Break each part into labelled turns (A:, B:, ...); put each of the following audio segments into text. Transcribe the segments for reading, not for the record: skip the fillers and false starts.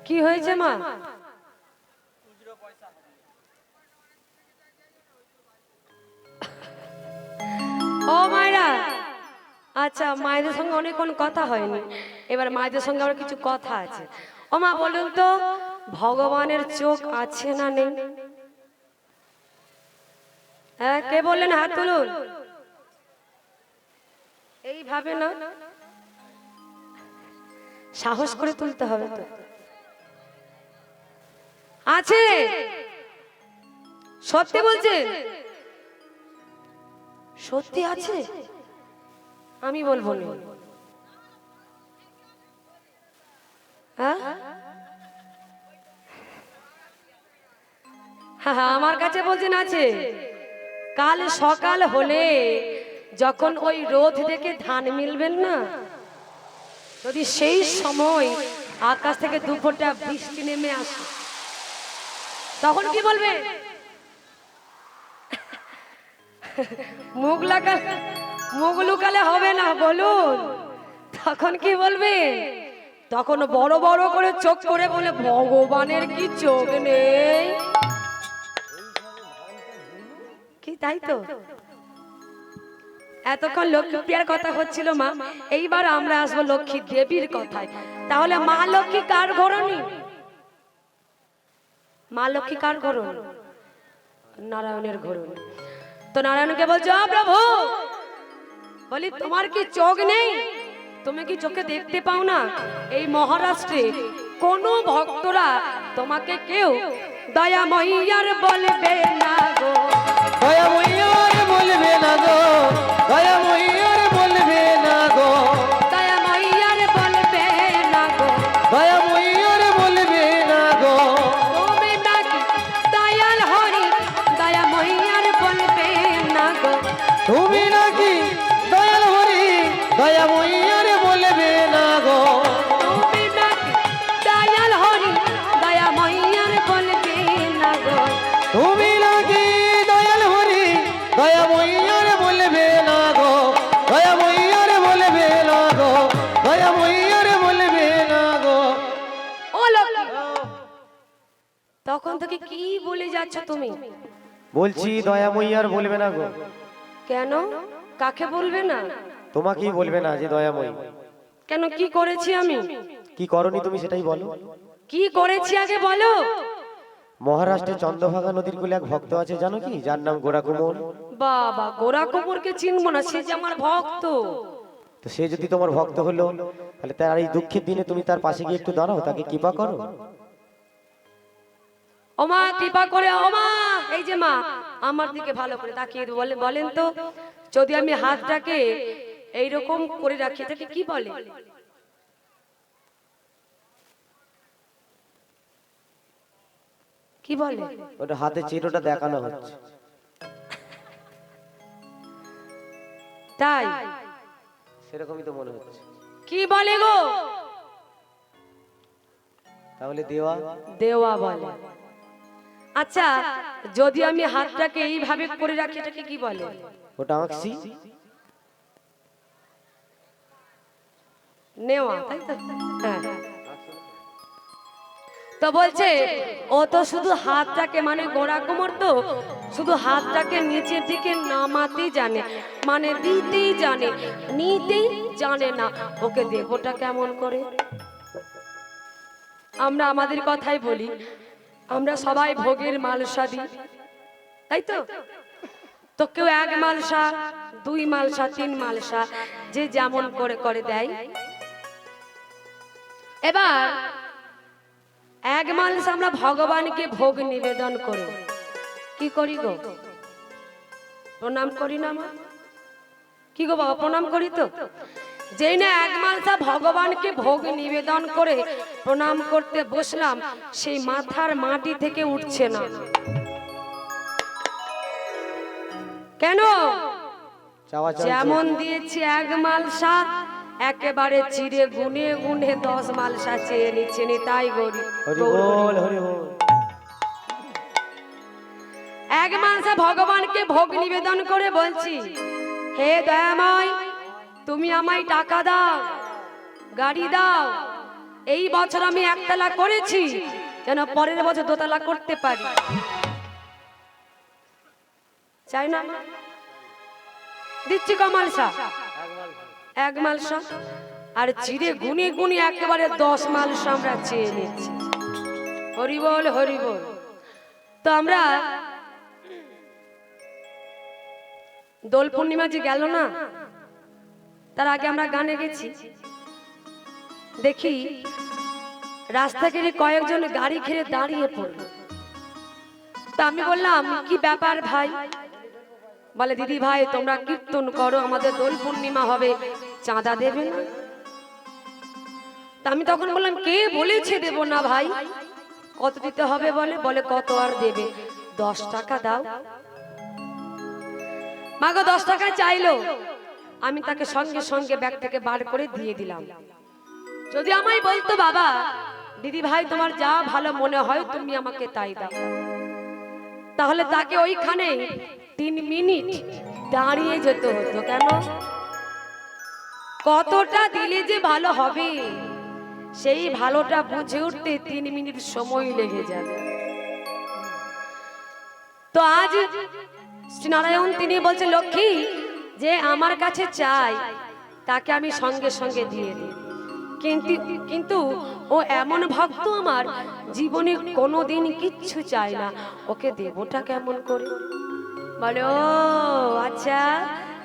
A: কি হয়েছে মা? ও মায়েরা, আচ্ছা মায়েদের সঙ্গে অনেকক্ষণ কথা হয়নি, এবার মায়েদের সঙ্গে আবার কিছু কথা আছে। ও মা বলুন তো, ভগবানের চোখ আছে না নেই? হ্যাঁ, কে বললেন? হাত তুলুন। এইভাবে না, সাহস করে তুলতে হবে তো। আছে, সত্যি বলছে? সত্যি আছে? আমি বলবো না। হ্যাঁ হ্যাঁ, আমার কাছে বলছেন আছে। কাল সকাল হলে যখন ওই রোদ দেখে ধান মিলবেন না, যদি সেই সময় আকাশ থেকে দুপুরটা বৃষ্টি নেমে আসে, তখন কি বলবে? মুখ লুকালে হবে না, বলুন। তখন কি বলবে? তখন বড় বড় করে চোখ করে বলে, ভগবানের কি চোখ নেই? কি তাই তো? এতক্ষণ লক্ষ্মী প্রিয়ার কথা হচ্ছিল মা, এইবার আমরা আসবো লক্ষ্মী দেবীর কথায়। তাহলে মা লক্ষ্মী কার ঘরণী? মা লক্ষ্মী কার ঘরণী? নারায়ণের ঘরণী। তো নারায়ণকে বলছো, প্রভু বলি তোমার কি চোখ নেই? তুমি কি চোখে দেখতে পাও না? এই মহারাষ্ট্রে কোন ভক্তরা তোমাকে কেউ দয়াময়ীর বলবে না গো,
B: দয়াময়ীর বলবে না গো, দয়াময়ীর বলবে না গো,
A: দয়াময়ীর বলবে না গো,
B: দয়াময়ীর বলবে না গো।
A: তুমি নাকি দয়াল হরি, দয়াময়ীর বলবে না গো,
B: তুমি নাকি দয়াল হরি, দয়াময়ীর বলবে না গো,
A: তুমি নাকি দয়াল হরি, দয়াময়ীর বলবে না গো,
B: তুমি নাকি দয়াল হরি, দয়াময়ীর বলবে না গো, দয়াময়ীর বলবে না গো, দয়াময়ীর বলবে না গো।
A: ও লক্ষ্মী, তখন থেকে কি বলে যাচ্ছ তুমি?
B: বলছি দয়াময়ীর বলবে না গো।
A: কেন? কাকে বলবে না?
B: তোমাকেই বলবে না যে দয়াময়ী।
A: কেন, কি করেছি আমি?
B: কি করনি তুমি সেটাই বলো।
A: কি করেছি আগে বলো।
B: মহারাষ্ট্রে চন্দ্রভাগা নদীর কুলে এক ভক্ত আছে, জানো কি? যার নাম গোরা কুমোর।
A: বাবা, গোরা কুমোরকে চিনবো না? সে যে আমার ভক্ত।
B: তো সে যদি তোমার ভক্ত হলো, তাহলে তার এই দুঃখের দিনে তুমি তার পাশে গিয়ে একটু দাঁড়াও, তাকে কৃপা করো।
A: ও মা, কৃপা করে। ও মা, এই যে মা, আমার দিকে ভালো করে তাকিয়ে বলেন তো, যদি আমি হাতটাকে এইরকম করে রাখি, এটাকে কি বলে? কি বলে?
B: ওটা হাতে চিরটা দেখানো হচ্ছে।
A: তাই?
B: সেরকমই তো মনে হচ্ছে।
A: কি বলে গো?
B: তাহলে দেওয়া।
A: দেওয়া বলে। আচ্ছা, যদি আমি হাতটাকে এইভাবে করে রাখি, এটাকে কি বলে?
B: ওটা আঁকছি।
A: নেওয়া, তাই তো? হ্যাঁ। তো বলছে, ও তো শুধু হাতটাকে, মানে গোরা কুমোর তো শুধু হাতটাকে নিচের দিকে নামাতেই জানে, মানে দিতেই জানে, নিতেই জানে না। ওকে দেবটা কেমন করে? আমরা আমাদের কথাই বলি, আমরা সবাই ভোগের মালসা দিই, তাই তো? তো কেউ এক মালসা, দুই মালসা, তিন মালসা, যে যেমন করে করে দেয়। এবার এক মালসা আমরা ভগবানকে ভোগ নিবেদন করি। কি করি গো? প্রণাম করি না মা? কি গো বাবা, প্রণাম করি তো? যেই না এক মালসা ভগবানকে ভোগ নিবেদন করে প্রণাম করতে বসলাম, সেই মাথার মাটি থেকে উঠছে না। কেন? যেমন দিয়েছি এক মালসা, একেবারে চিড়ে গুনে গুনে 10 মালসা চেয়ে নিচ্ছে। তাই গরি এক মালসা ভগবানকে ভোগ নিবেদন করে বলছি, হে দয়াময়, তুমি আমায় টাকা দাও, গাড়ি দাও, এই বছর আমি একতলা করেছি, যেন পরের বছর দোতলা করতে পারি। চাই না? দিচ্ছি কমালসা, এক মালসা, আর চিড়ে গুনে গুনে একেবারে 10 মালসা আমরা চেয়ে নিচ্ছি। হরি বল, হরি বল। তো আমরা দোল পূর্ণিমা যে গেল না, তার আগে আমরা গানে গেছি। দেখি রাস্তা ঘিরে কয়েকজন গাড়ি ঘিরে দাঁড়িয়ে পড়ল। তা আমি বললাম, কি ব্যাপার ভাই? বলে, দিদি ভাই তোমরা কীর্তন করো, আমাদের দোল পূর্ণিমা হবে, চাঁদা দেবে না? তা আমি তখন বললাম, কে বলেছে দেব না ভাই? কত দিতে হবে বলে? বলে কত আর দেবে? 10 টাকা দাও। মাগো 10 টাকা চাইলো, আমি তাকে সঙ্গে সঙ্গে ব্যাগ থেকে বার করে দিয়ে দিলাম। যদি আমায় বলতো, বাবা দিদি ভাই তোমার যা ভালো মনে হয় তুমি আমাকে তাই দাও, তাহলে তাকে ওইখানে 3 মিনিট দাঁড়িয়ে যেতে হতো। কেন? কতটা দিলে যে ভালো হবে সেই ভালোটা বুঝে উঠতে 3 মিনিট সময় লেগে যাবে। তো আজ শ্রীনারায়ণ তিনি বলছে, লক্ষ্মী যে আমার কাছে চাই তাকে আমি সঙ্গে সঙ্গে দিয়ে দিই, কিন্তু ও এমন ভক্ত আমার, জীবনে কোনোদিন কিচ্ছু চায় না, ওকে দেবটা কেমন করে? বলে, ও আচ্ছা,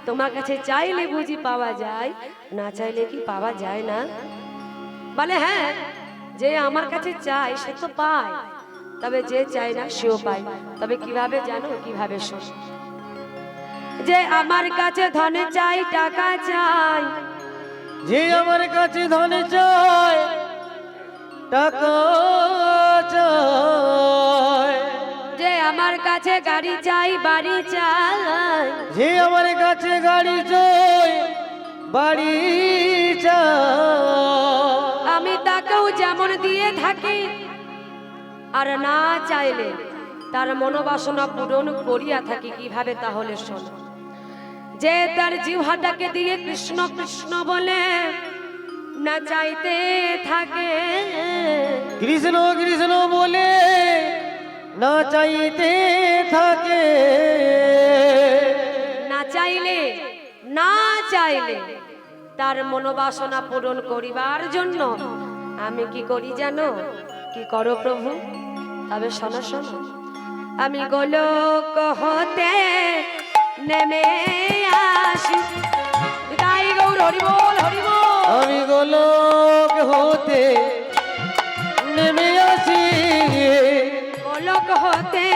A: তোমার কাছে চাইলে বুঝি পাওয়া যায়, না চাইলে কি পাওয়া যায় না? বলে, হ্যাঁ, যে আমার কাছে চায় সে তো পায়, তবে যে চায় না সেও পায়। তবে কিভাবে জানো? কিভাবে? শোনো, যে আমার কাছে ধন চাই, টাকা চাই,
B: যে আমার কাছে ধন চায়, টাকা চায়,
A: যে আমার কাছে গাড়ি চাই, বাড়ি চাই,
B: যে আমার কাছে গাড়ি চাই, বাড়ি চায়,
A: আমি তাকেও যেমন দিয়ে থাকি, আর না চাইলে তার মনোবাসনা পূরণ করিয়া থাকি। কিভাবে? তাহলে শোনো, যে তার জিহ্বাটাকে দিয়ে কৃষ্ণ কৃষ্ণ বলে না চাইতে থাকে,
B: কৃষ্ণ কৃষ্ণ বলে না চাইতে থাকে,
A: না চাইলে তার মনোবাসনা পূরণ করিবার জন্য আমি কি করি জানো? কি করো প্রভু? তবে শোনো শোনো, আমি গোলক হতে নেমে আসি। গাই গৌর হরি বল, হরি বল।
B: আমি গোলক হতে নেমে আসি,
A: গোলক হতে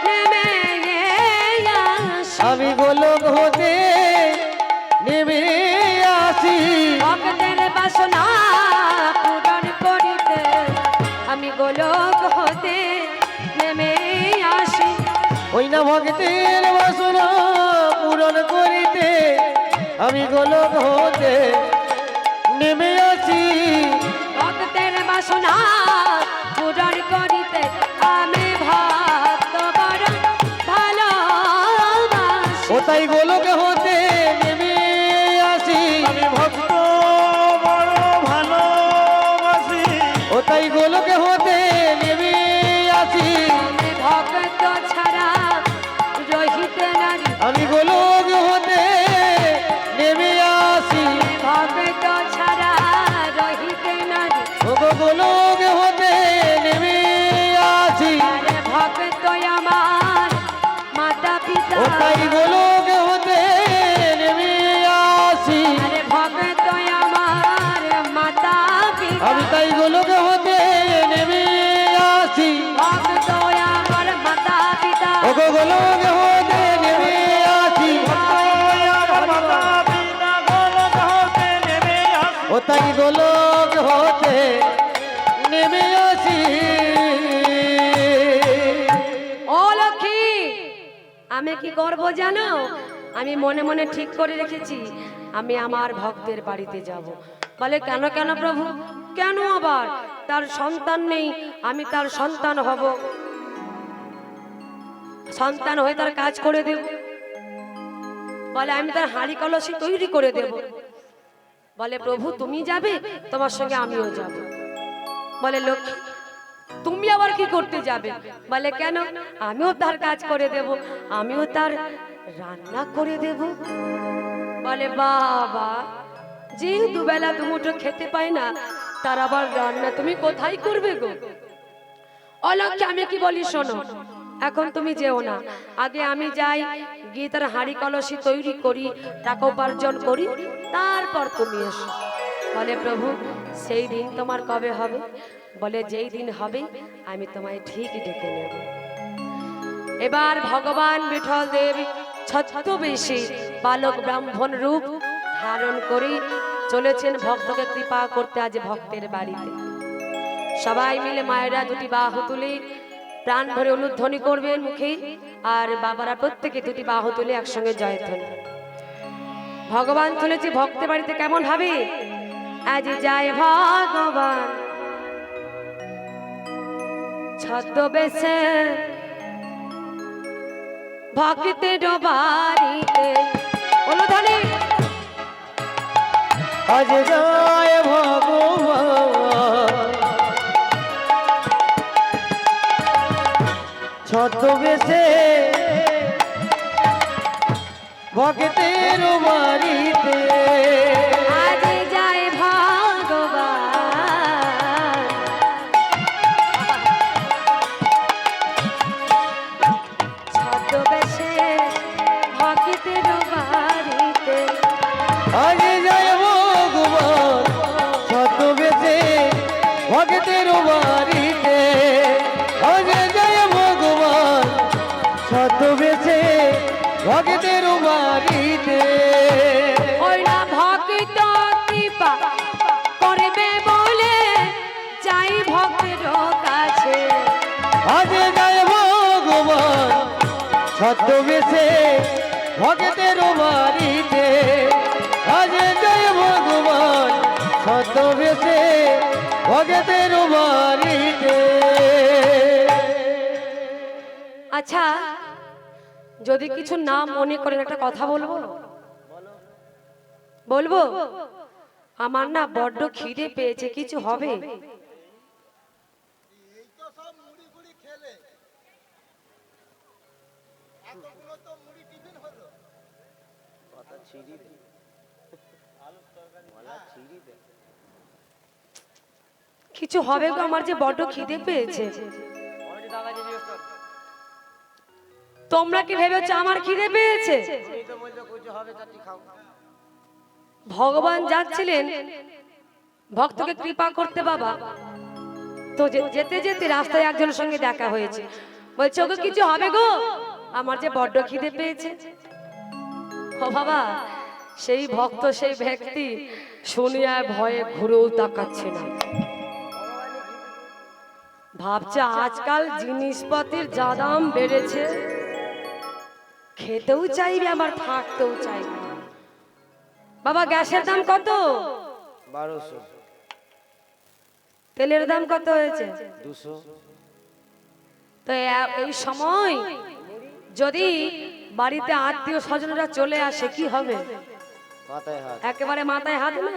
A: নেমে আসি,
B: আমি গোলক হতে নেমে আসি,
A: ভক্তের বাসনা পূরণ করিতে আমি গোলক হতে নেমে আসি।
B: ওই না ভক্তের বাসনা পূরণ করিতে আমি গোলক হতে নেমে আসি,
A: ভক্তের বাসনা পূরণ করিতে আমি ভক্ত বড় ভালোবাসি।
B: ও তাই গোলক হতে নেমে আসি,
C: আমি ভক্ত বড় ভালোবাসি।
B: ও তাই গোলক হতে নেমে আসি,
A: আমি ভক্ত ছাড়া রহিতে নারী,
B: আমি গোলক হতে নেমে আসি,
A: ভক্ত ছাড়া রহিতে নারী,
B: ও গো গোলক হতে নেমে আসি,
A: আরে ভক্ত আমার মাতা পিতা,
B: ও তাই গোলক হতে নেমে আসি,
A: আরে ভক্ত আমার মাতা পিতা,
B: আমি তাই গোলক হতে নেমে আসি,
A: ভক্ত আমার মাতা পিতা,
B: ও গো গোলক হতে নেমে আসি,
C: আমার মাতা পিতা গোলক হতে নেমে আসি।
B: ও তাই গোলক হতে নেমে আসি।
A: ও লক্ষ্মী, আমি কি করব জানো? আমি মনে মনে ঠিক করে রেখেছি আমি আমার ভক্তের বাড়িতে যাব। বলে, কেন কেন প্রভু? কেন আবার? তার সন্তান নেই, আমি তার সন্তান হব, সন্তান হয়ে তার কাজ করে দেব। বলে, আমি তার হাঁড়ি কলসি তৈরি করে দেব। বলে, প্রভু তুমি যাবে, তোমার সঙ্গে আমিও যাব। বলে লক্ষ্মী তুমি আবার কি করতে যাবে? বলে কেন? আমিও তার কাজ করে দেব, আমিও তার রান্না করে দেব। বলে বাবা, যে দুবেলা দুমুঠো খেতে পায় না তার আবার রান্না তুমি কোথায় করবে গো? অলক্ষ্মী আমি কি বলি শোনো, এখন তুমি যেও না, আগে আমি যাই, গিয়ে তার হাঁড়ি কলসি তৈরি করি, টাকা উপার্জন করি, তারপর তুমি এসো। বলে প্রভু সেই দিন তোমার কবে হবে? বলে যেই দিন হবে আমি তোমায় ঠিক ডেকে নেব। এবার ভগবান বিঠল দেব ছদ্মবেশী বালক ব্রাহ্মণ রূপ ধারণ করে চলেছেন ভক্তকে কৃপা করতে আজ ভক্তের বাড়িতে। সবাই মিলে মায়েরা দুটি বাহু তুলে প্রাণ ভরে উলুধ্বনি করবেন মুখে, আর বাবারা প্রত্যেকে দুটি বাহু তুলে একসঙ্গে জয়ধ্বনি। ভগবান চলেছে ভক্তের বাড়িতে, কেমন হবে? আজ যায় ভগবান ছদ্মবেশে ভক্তের বাড়িতে। উলুধ্বনি।
B: আজ যায় ভগবান ছদ্মবেশে ভক্তের বাড়িতে।
A: আজ যায় ভগবান ছদ্মবেশে ভক্তের বাড়িতে।
B: আজ যায় ভগবান ছদ্মবেশে ভক্তের বাড়িতে। আজ যায় ভগবান ছদ্মবেশে ভক্তের বাড়িতে।
A: ওই না ভক্ত কৃপা করবে বলে যাই ভক্তের কাছে।
B: আজ যায় ভগবান ছদ্মবেশে ভক্তের বাড়িতে। আজ যায় ভগবান ছদ্মবেশে ভক্তের বাড়িতে।
A: আচ্ছা, যদি কিছু না মনে করেন একটা কথা বলবো? বলবো? আমার না বড্ড খিদে পেয়েছে, কিছু হবে? কিছু হবে গো, আমার যে বড্ড খিদে পেয়েছে। তোমরা কি ভেবেছো আমার খিদে পেয়েছে? ভগবান যাচ্ছিলেন ভক্তকে কৃপা করতে বাবা, তো যেতে যেতে রাস্তায় একজনের সঙ্গে দেখা হয়েছে। বলছে ওকে কিছু হবে গো, আমার যে বড্ড খিদে পেয়েছে। ও বাবা, সেই ভক্ত সেই ব্যক্তি শুনিয়া ভয়ে ঘুরেও তাকাচ্ছে না। ভাবছে আজকাল জিনিসপত্রের যা দাম বেড়েছে, খেতেও চাইবে আবার থাকতেও চাইবে। বাবা গ্যাসের দাম কত?
B: 1200।
A: তেলের দাম কত হয়েছে?
B: 200।
A: তো এই সময় যদি বাড়িতে আত্মীয় স্বজনরা চলে আসে কি হবে?
B: মাথায় হাত।
A: একেবারে মাথায় হাত না,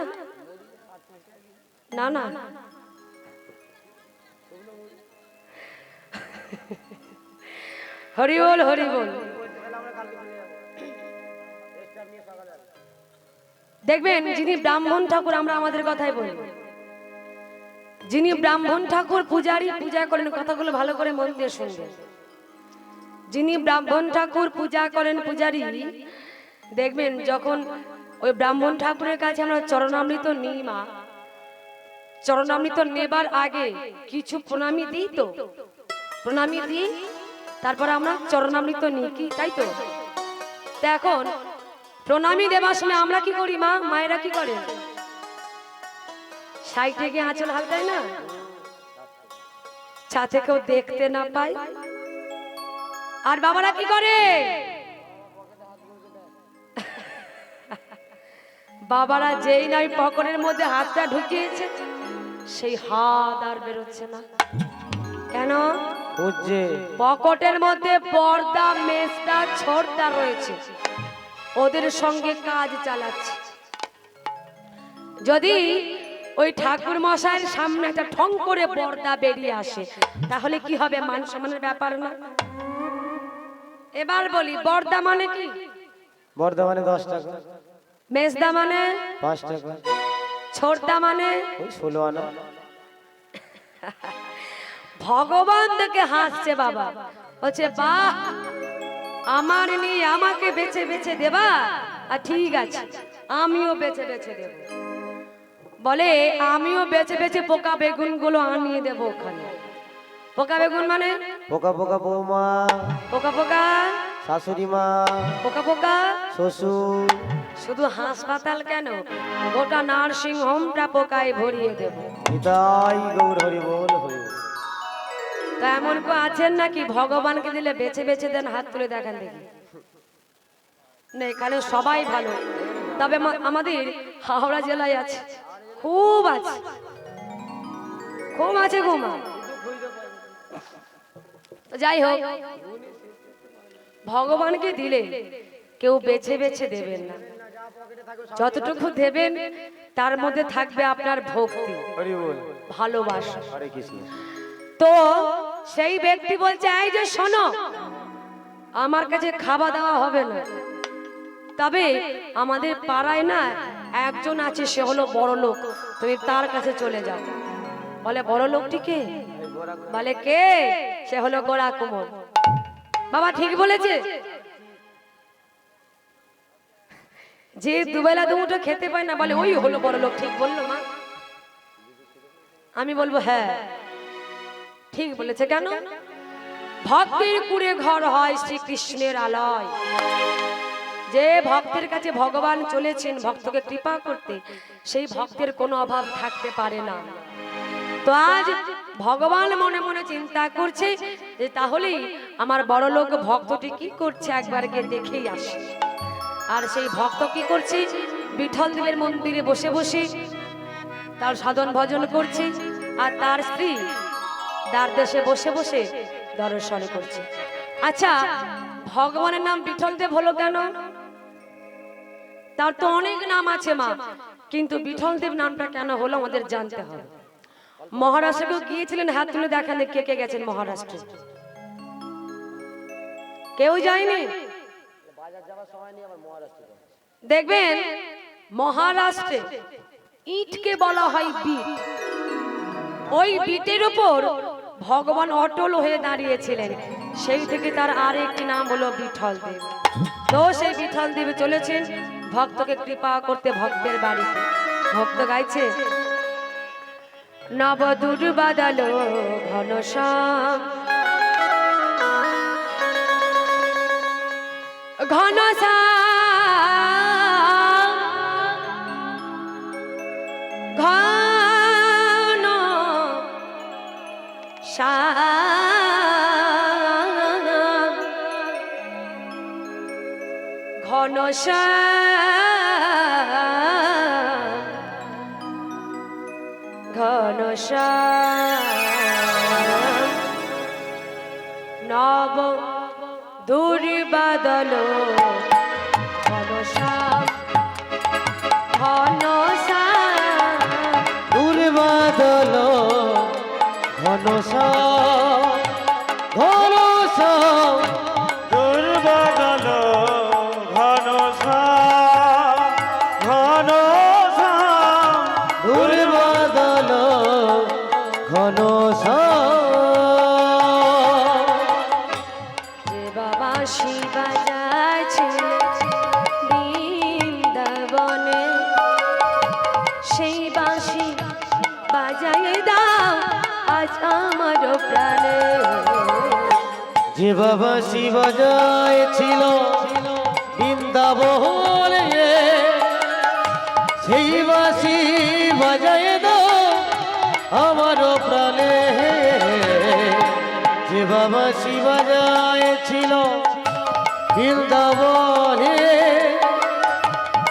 A: না না, হরি বল হরি বল। দেখবেন যিনি ব্রাহ্মণ ঠাকুর, আমরা আমাদের কথাই বলি, যিনি ব্রাহ্মণ ঠাকুর পূজারী পূজা করেন, কথাগুলো ভালো করে মন দিয়ে শুনবেন। যিনি ব্রাহ্মণ ঠাকুর পূজা করেন পূজারী, দেখবেন যখন ওই ব্রাহ্মণ ঠাকুরের কাছে আমরা চরণামৃত নিই, মা চরণামৃত নেবার আগে কিছু প্রণামী দিই, তো প্রণামী দিই, তারপর আমরা চরণামৃত নিই, কি তাই তো? এখন প্রণামী দেবার সময় আমরা কি করি মা? মায়েরা কি করে? সাইডে গিয়ে আঁচল হালকায় না, ছাতে কেউ দেখতে না পায়। আর বাবারা কি করে? বাবারা যেই নাই পকেটের মধ্যে হাতটা ঢুকিয়েছে, সেই হাত আর বেরোচ্ছে না। কেন? পকেটের মধ্যে পর্দা মেজটা ছোটটা রয়েছে, ওদের সঙ্গে কাজ চালাচ্ছে। যদি ওই ঠাকুর মশাইয়ের সামনে একটা ঠং করে পর্দা বেরিয়ে আসে, তাহলে কি হবে? মান সম্মানের ব্যাপার না? এবার বলি, পর্দা মানে কি?
B: বর্ধমানে 10 টাকা,
A: মেজদা মানে?
B: 5 টাকা,
A: ছোটদা মানে?
B: ওই 16 আনা।
A: ভগবান দেখে হাসছে বাবা, বলছে বাহ, আমার নিয়ে আমাকে বেছে বেছে দেবা, আর ঠিক আছে আমিও বেছে বেছে দেব। বলে আমিও বেছে বেছে পোকা বেগুন গুলো আনিয়ে দেবো ওখানে। পোকা বেগুন মানে?
B: পোকা পোকা বৌমা,
A: পোকা পোকা
B: শাশুড়ি মা,
A: পোকা পোকা
B: শ্বশুর।
A: শুধু হাসপাতাল কেন, গোটা নার্সিং হোমটা পোকায় ভরিয়ে দেবো।
B: নিতাই গৌর হরি বল হরি বল।
A: তা এমন কেউ আছেন নাকি ভগবানকে দিলে বেছে বেছে দেন? হাত তুলে দেখান দেখি। না, এখানে সবাই ভালো, তবে আমাদের হাওড়া জেলায় আছে, খুব আছে, খুব আছে ঘুমা। যাই হোক, ভগবানকে দিলে কেউ বেছে বেছে দেবেন না, যতটুকু দেবেন তার মধ্যে থাকবে আপনার ভক্তি,
B: হরি বল,
A: ভালোবাসা।
B: হরে কৃষ্ণ।
A: তো সেই ব্যক্তি বলছে, এই যে শোনো, আমার কাছে খাওয়া দাওয়া হবে না, তবে আমাদের পাড়ায় না একজন আছে, সে হলো বড় লোক, তুমি তার কাছে চলে যাও। বলে বড় লোকটি কে? বলে কে? সে হলো গোড়া কুমোর। বাবা ঠিক বলেছে, যে দুবেলা দুমুঠো খেতে পায় না, বলে ওই হলো বড় লোক। ঠিক বললো মা? আমি বলবো হ্যাঁ ঠিক বলেছে। কেন? ভক্তের কুড়ে ঘর হয় শ্রীকৃষ্ণের আলয়। যে ভক্তের কাছে ভগবান চলেছেন ভক্তকে কৃপা করতে, সেই ভক্তের কোনো অভাব থাকতে পারে না। তো আজ ভগবান মনে মনে চিন্তা করছে যে তাহলেই আমার বড় লোক ভক্তটি কি করছে একবার গিয়ে দেখেই আসে। আর সেই ভক্ত কি করছে? বিঠল দেবের মন্দিরে বসে বসে তার সাধন ভজন করছে, আর তার স্ত্রী দ্বার দেশে বসে বসে দর্শন করছে। আচ্ছা, ভগবানের নাম বিঠল দেব হলো কেন? তার তো অনেক নাম আছে মা, কিন্তু বিঠল দেব নামটা কেন হলো আমাদের জানতে হবে। মহারাষ্ট্রে গিয়েছিলেন? হাত তুলে দেখান কে কে গেছেন মহারাষ্ট্রে? কেউ যায়নি? দেখবেন মহারাষ্ট্রে ইটকে বলা হয় বিট। ওই বিটের উপর ভগবান অটল হয়ে দাঁড়িয়েছিলেন, সেই থেকে তার আরেকটি নাম হলো বিঠল দেব। তো সেই বিঠল দেব চলেছেন ভক্তকে কৃপা করতে ভক্তের বাড়িতে। ভক্ত গাইছে, নব দুর্বাদল ঘনশ্যাম ঘনশ্যাম ঘন শ্যাম ঘনশ্যাম ঘনশ্যাম নব দুর্বাদল ঘনশ্যাম ঘনশ্যাম
B: দুর্বাদল ঘনশ্যাম ঘনশ্যাম
C: দুর্বাদল ঘনশ্যাম ঘনশ্যাম
B: দুর্বাদল ঘনশ্যাম।
A: যে বাবা শিবা যাচ্ছিল বৃন্দাবনে, সেই বাঁশি বাজাই দাও আজ আমার প্রাণে।
B: যে বাবা শিব ছিল বৃন্দাবনে, সেই বাঁশি বাজায় দাও আমার প্রাণে। যে বাবা শিব ছিল বৃন্দাবনে,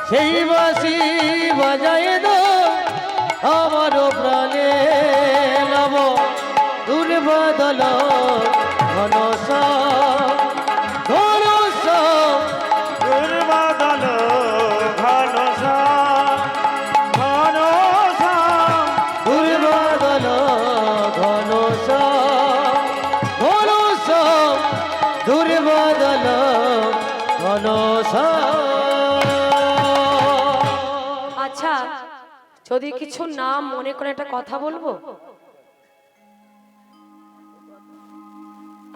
B: সেই বাঁশি বাজায় দাও আমার প্রাণে। নব দুর্বাদল ঘনশ্যাম ঘনশ্যাম
C: দুর্বাদল ঘনশ্যাম ঘনশ্যাম
B: ঘন
A: আচ্ছা, যদি কিছু না মনে করে একটা কথা বলবো।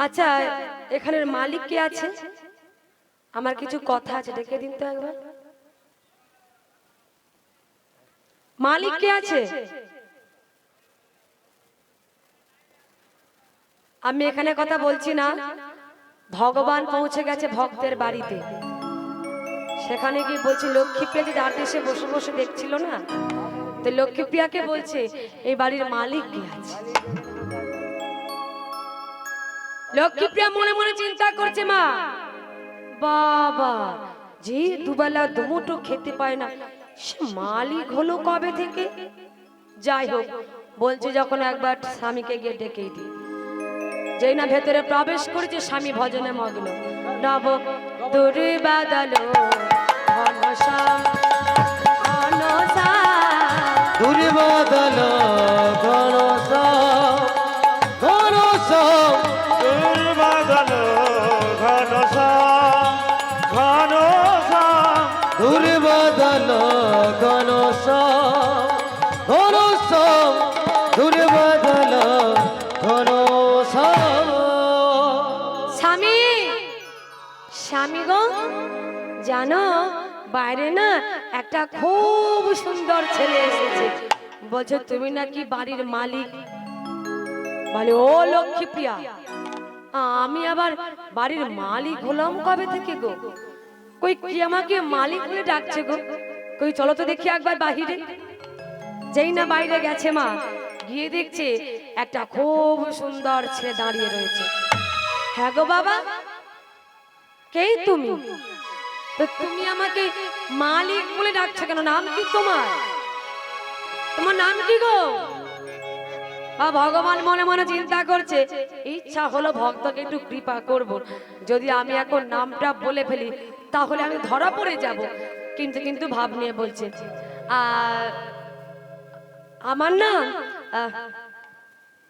A: আচ্ছা, এখানের মালিক কে আছে? আমার কিছু কথা আছে, ডেকে দিন তো একবার। মালিক কে আছে? আমি এখানে কথা বলছি না, ভগবান পৌঁছে গেছে ভক্তের বাড়িতে। সেখানে গিয়ে বলছে লক্ষ্মীপ্রিয়া যে দাঁড় দেশে বসে বসে দেখছিল না, তো লক্ষ্মীপ্রিয়াকে বলছে এই বাড়ির মালিক কে আছে। লক্ষ্মীপ্রিয়া মনে মনে চিন্তা করছে, মা বাবা যে দুবেলা দুমুঠো খেতে পায় না, সে মালিক হলো কবে থেকে? যাই হোক, বলছে যখন একবার স্বামীকে গিয়ে ডেকেই দিই। যেই না ভেতরে প্রবেশ করেছে, স্বামী ভজনে মগ্ন। নব দূরে বাদলো ঘনশা ঘনশা
B: দুর্বাদল ঘনশা ঘনশা
C: দুর্বাদল ঘনশা ঘনশা
B: দুর্বাদল ঘনশা ঘনশা দুর্বাদল ঘনশা।
A: স্বামী, স্বামী গো, জানো বাইরে না একটা খুব সুন্দর ছেলে এসেছে, বলছে তুমি নাকি বাড়ির মালিক। বলে ও লক্ষ্মীপ্রিয়া, আমি আবার বাড়ির মালিক হলাম কবে থেকে গো? কই কি আমাকে মালিক বলে ডাকছে গো? কই চলো তো দেখি একবার বাহিরে। যেই না বাইরে গেছে মা, গিয়ে দেখছে একটা খুব সুন্দর ছেলে দাঁড়িয়ে রয়েছে। হ্যাঁ গো বাবা, কে তুমি? তো তুমি আমাকে মালিক বলে ডাকছো কেন? নাম কি তোমার? তোমার নাম কি গো? ভগবান মনে মনে চিন্তা করছে, ইচ্ছা হলো ভক্তকে একটু কৃপা করব, যদি আমি এখন নামটা বলে ফেলি তাহলে আমি ধরা পড়ে যাব। কিন্তু কিন্তু ভাব নিয়ে বলছে, আমার নাম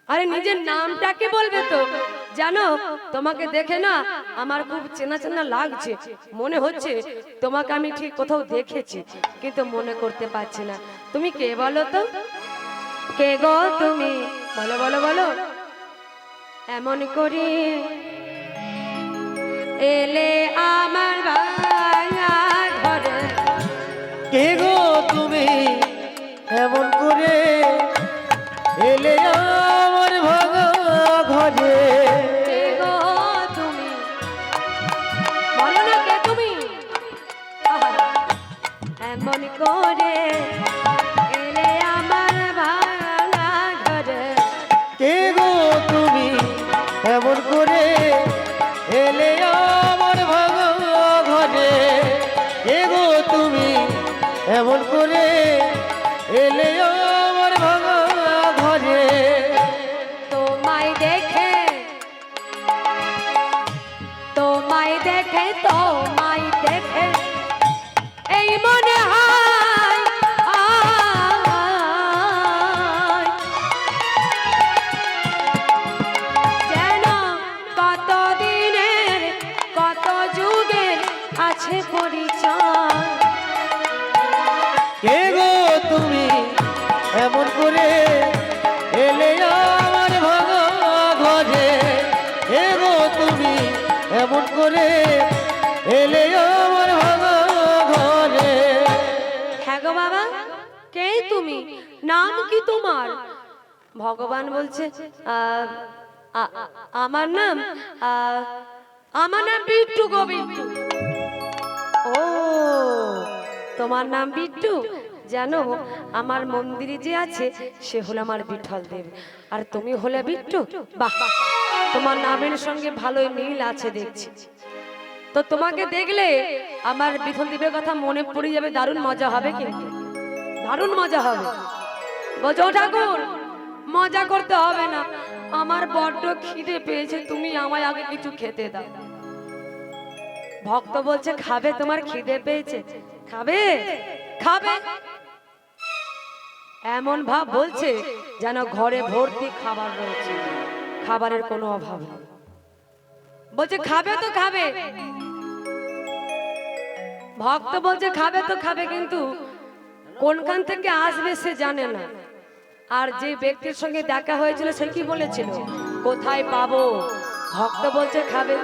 A: আরে নিজের নামটাকে বলবে তো। জানো তোমাকে দেখে না আমার খুব চেনা চেনা লাগছে, মনে হচ্ছে তোমাকে আমি ঠিক কোথাও দেখেছি, কিন্তু মনে করতে পারছি না। তুমি কে বলো তো? কে গো তুমি? বলো বলো বলো। এমন করে এলে আমার ভাঙা ঘরে।
B: কে গো তুমি? এমন করে এলে আমার ভাঙা ঘরে।
A: কে গো তুমি? বলো না কে তুমি? আহা, এমন করে এলে আমার ভাঙা ঘরে।
B: কে গো তুমি? এমন করে এলে আমার ভাঙা ঘরে। কে গো তুমি? এমন করে এলে আমার ভাঙা ঘরে।
A: তোমায় দেখে, তোমায় দেখে, তোমায় দেখে এই মনে হয় যেন কত দিনের কত যুগের আছে পরিচয়।
B: কে গো তুমি? এমন করে এলে আমার ভাঙা ঘরে। কে গো তুমি? এমন করে এলে আমার ভাঙা ঘরে।
A: হ্যাঁ গো বাবা, কে তুমি? নাম কি তোমার? ভগবান বলছে আমার নাম আমার নাম বিট্টু গো, বিট্টু। ও তোমার নাম বিট্টু? জানো আমার মন্দিরে যে আছে সে হলো আমার বিঠল দেব, আর তুমি হলে বিট্টু। বাহ, তোমার নামের সঙ্গে ভালোই মিল আছে দেখছি। তো তোমাকে দেখলে আমার বিঠল দেবের কথা মনে পড়ে যাবে, দারুণ মজা হবে, কিন্তু দারুণ মজা হবে। বলছো ঠাকুর মজা করতে হবে না, আমার বড্ড খিদে পেয়েছে, তুমি আমায় আগে কিছু খেতে দাও। ভক্ত বলছে খাবে? তোমার খিদে পেয়েছে, খাবে? খাবে এমন ভাব বলছে যেন ঘরে ভর্তি খাবার রয়েছে, খাবারের কোনো অভাব নেই। বলছে খাবে তো খাবে। ভক্ত বলছে খাবে তো খাবে, কিন্তু কোনখান থেকে আসবে সে জানে না। আর যে ব্যক্তির সঙ্গে দেখা হয়েছিল সে কি বলেছিল, কোথায় পাবো? ভক্ত বলছে খাবে।